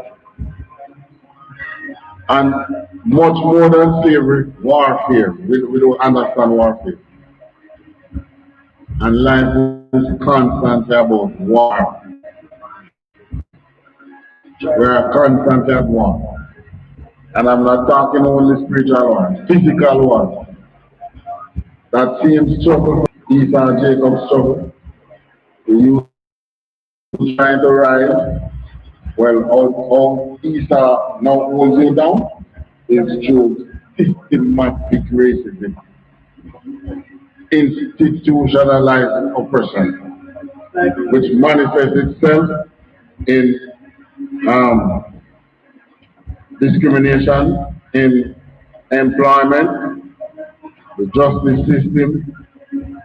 S1: And much more than slavery, warfare. We don't understand warfare. And life is constantly about war. We are constantly at war. And I'm not talking only spiritual war, physical war. That same struggle, Esau and Jacob struggle. You trying to rise. Well, all Esau now holds you down is through systematic racism, institutionalized oppression, which manifests itself in discrimination in employment, the justice system,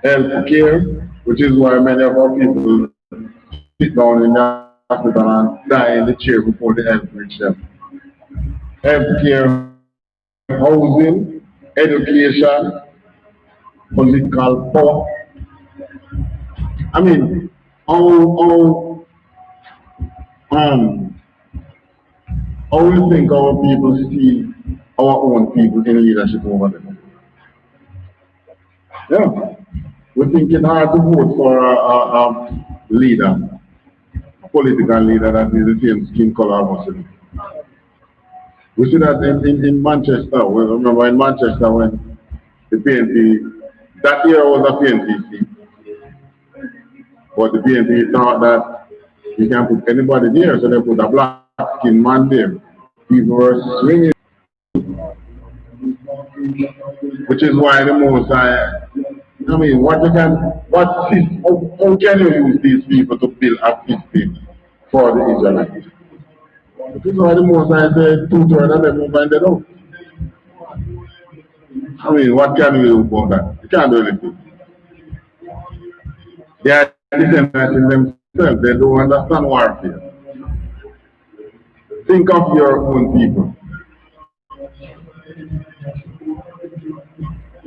S1: health care, which is why many of our people sit down in the hospital and die in the chair before the health reach them. Health care, housing, education, political power. I mean, how we think our people see our own people in leadership over them. Yeah. We think it's hard to vote for a leader, a political leader that is the same skin color as us. We see that in Manchester. We remember in Manchester when the PNP, that year was a PNP seat. But the PNP thought that you can put anybody there, so they put a black skinned man there. People were swinging, which is why the most I mean, how can you use these people to build a system for the Israelites? Which is why the most I said 2/3 of them will find it out. I mean, what can we do about that? You can't do anything. They are descendants in themselves, they don't understand warfare. Think of your own people.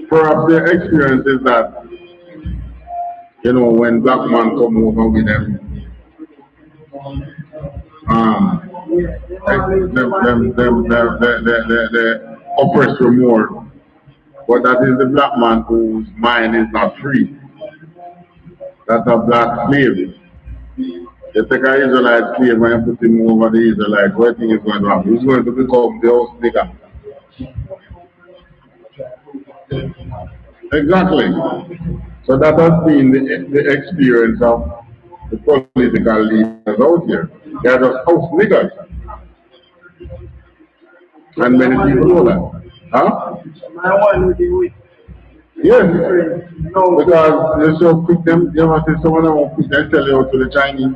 S1: Perhaps their experience is that, you know, when black man come over with them, the oppressed more. But that is the black man whose mind is not free. That's a black slave. You take an Israelite slave and you put him over the Israelite, what do you think is going to happen? He's going to become the house nigger. Exactly. So that has been the experience of the political leaders out here. They are just house niggers. And many people know that. Huh? Yes. No. Because they're so quick, them, you ever see someone who quick and tell you to the Chinese?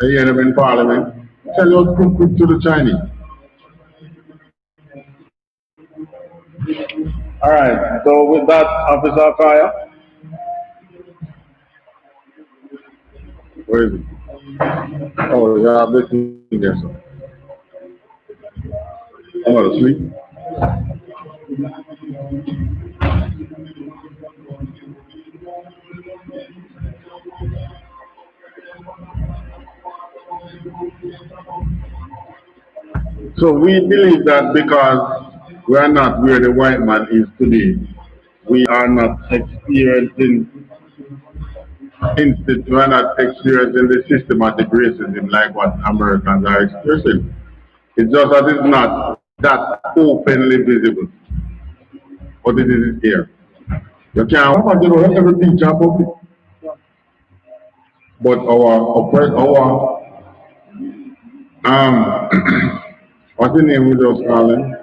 S1: You hear them in Parliament. Tell you quick to the Chinese. Alright, so with that, Officer Kaya. Where is it? Oh, yeah, I'm listening there, sir. I'm not asleep. So we believe that because we are not where the white man is today, we are not experiencing we are not experiencing the systematic racism like what Americans are experiencing. It's just that it's not that openly visible, but it is here. You can't have every picture public. But what's the name we just call him?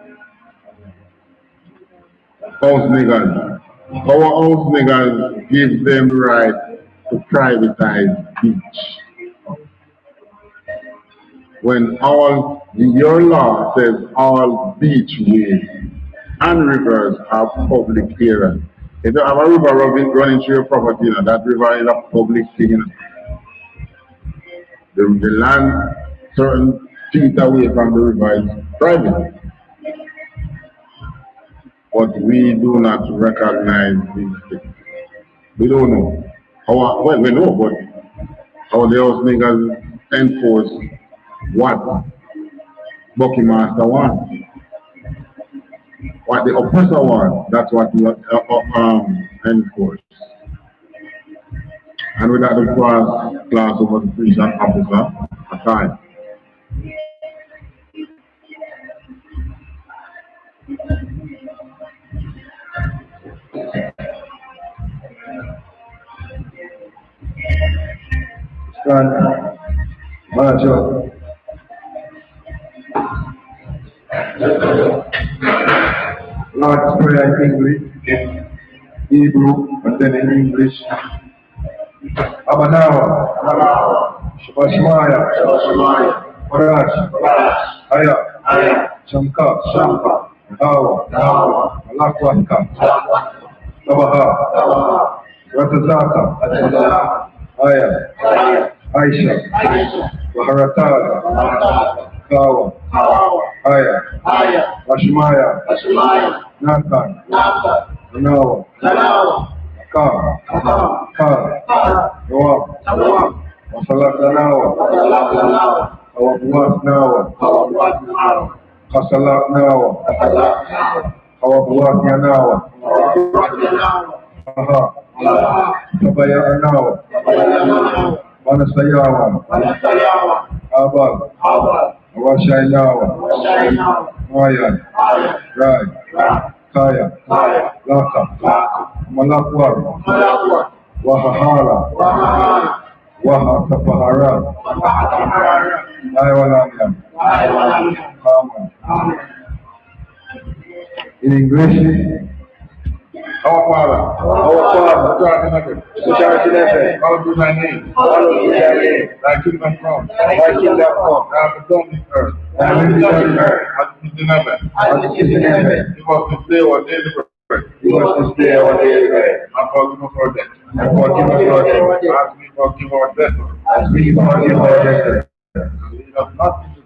S1: House niggers. Our house niggers gives them the right to privatize beach. When your law says all beachways and rivers are public areas. If you have a river running through your property, you know, that river is a public thing. You know. The land certain feet away from the river is private. But we do not recognize these things. We don't know. Well, we know, but how the house niggas enforce what Bucky Master wants. What the oppressor wants, that's what we enforce. And with that, the class over the police officer at time.
S5: Stand, march up. Lord's Prayer in English, Hebrew, and then in English. Abanawa, Shabashmaya, Barash, Aya, Shamka, Dawa, Malakwaka, Tabaha, Ratazaka, Aya, Aisha, Baharatala, Kawa, Aya, Bashmaya, Nathan, Nanawa, Ka, Noam, Masalat Nanawa, Kawabuat Nawa, Kasalat Nawa, Kawabuat Yanawa, Kabaya Nawa, Manasayawa, Abal, Awashainawa, Mayan, Rai, Kaya, Laka, Malakwar, Wahahala, Wahasapahara. I.S.U.P.K. In English,
S1: Our Father, who art in heaven, hallowed be thy name. Thy kingdom come. Thy will be done in earth. As it is in heaven. Give us this day our daily bread. And forgive us our debts. As we forgive our debtors. And lead us not into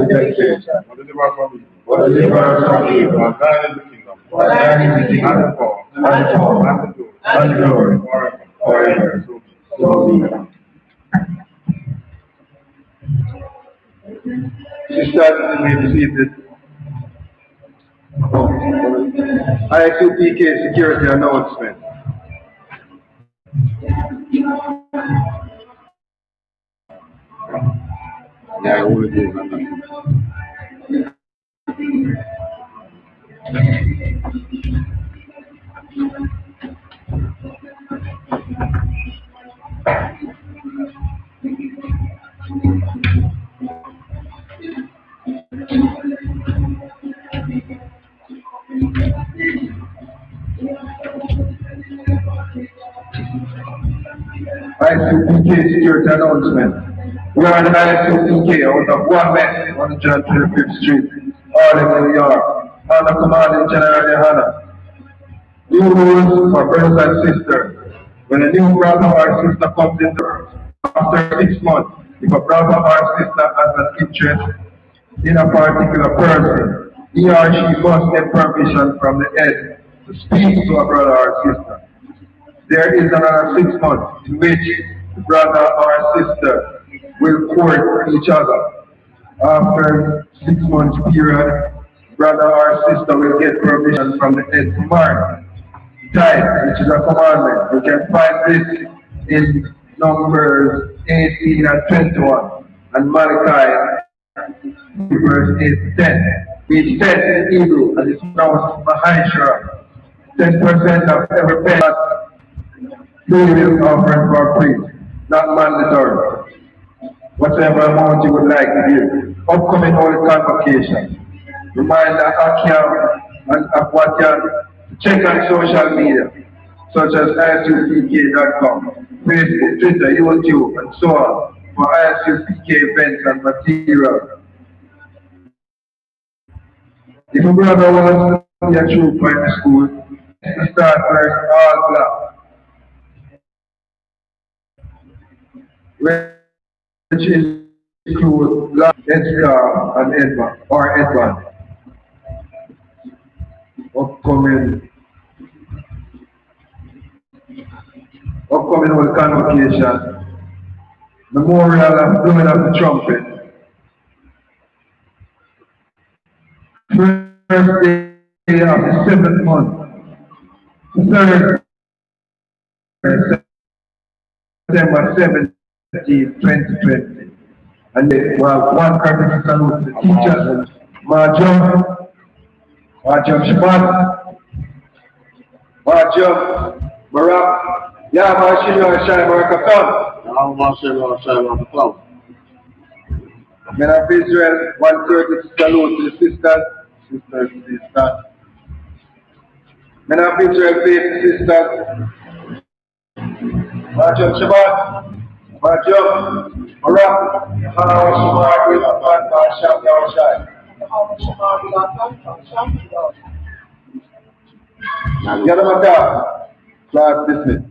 S1: temptation. But deliver us from evil. For thine is the kingdom. And the power. And the glory. Forever. So be it.
S5: Sisters, you may be seated. I.S.U.P.K. security announcement.
S1: Yeah, I want to do that.
S5: I.S.U.P.K. security announcement. We are the I.S.U.P.K. out of 1 West, 125th Street, Harlem, New York, under commanding General YAHANNA. New rules for brothers and sisters. When a new brother or sister comes into earth, after 6 months, if a brother or sister has an interest in a particular person, he or she must get permission from the head to speak to a brother or sister. There is another 6 months in which the brother or sister will court each other. After 6 months period, brother or sister will get permission from the head to marry. Tithe, which is a commandment. You can find this in Numbers 18 and 21 and Malachi verse 8 to 10. Which says in Hebrew, and it's pronounced Mahishra, 10% of every penny freewill offering for a priest, not mandatory. Whatever amount you would like to give. Upcoming Holy Convocation. Remind Akyam and Akwatian to check on social media, such as ISUPK.com, Facebook, Twitter, YouTube, and so on, for ISUPK events and material. If a brother wants to be a true primary school, the start first all black, which include black, Edgar, and Edward, or Edward. Upcoming with convocation, memorial and blowing of the trumpet. First day of the 7th month, September 17, 2020. And we have one courtesy salute to the teachers, Marjam Shabbat, Marjam Barak, Yamashino Shai Barakatan. Men of Israel, one courtesy salute to the sisters, sisters. Men of Israel, faith sisters, Marjam Shabbat, Marjam Barak, Yadamata, class dismissed.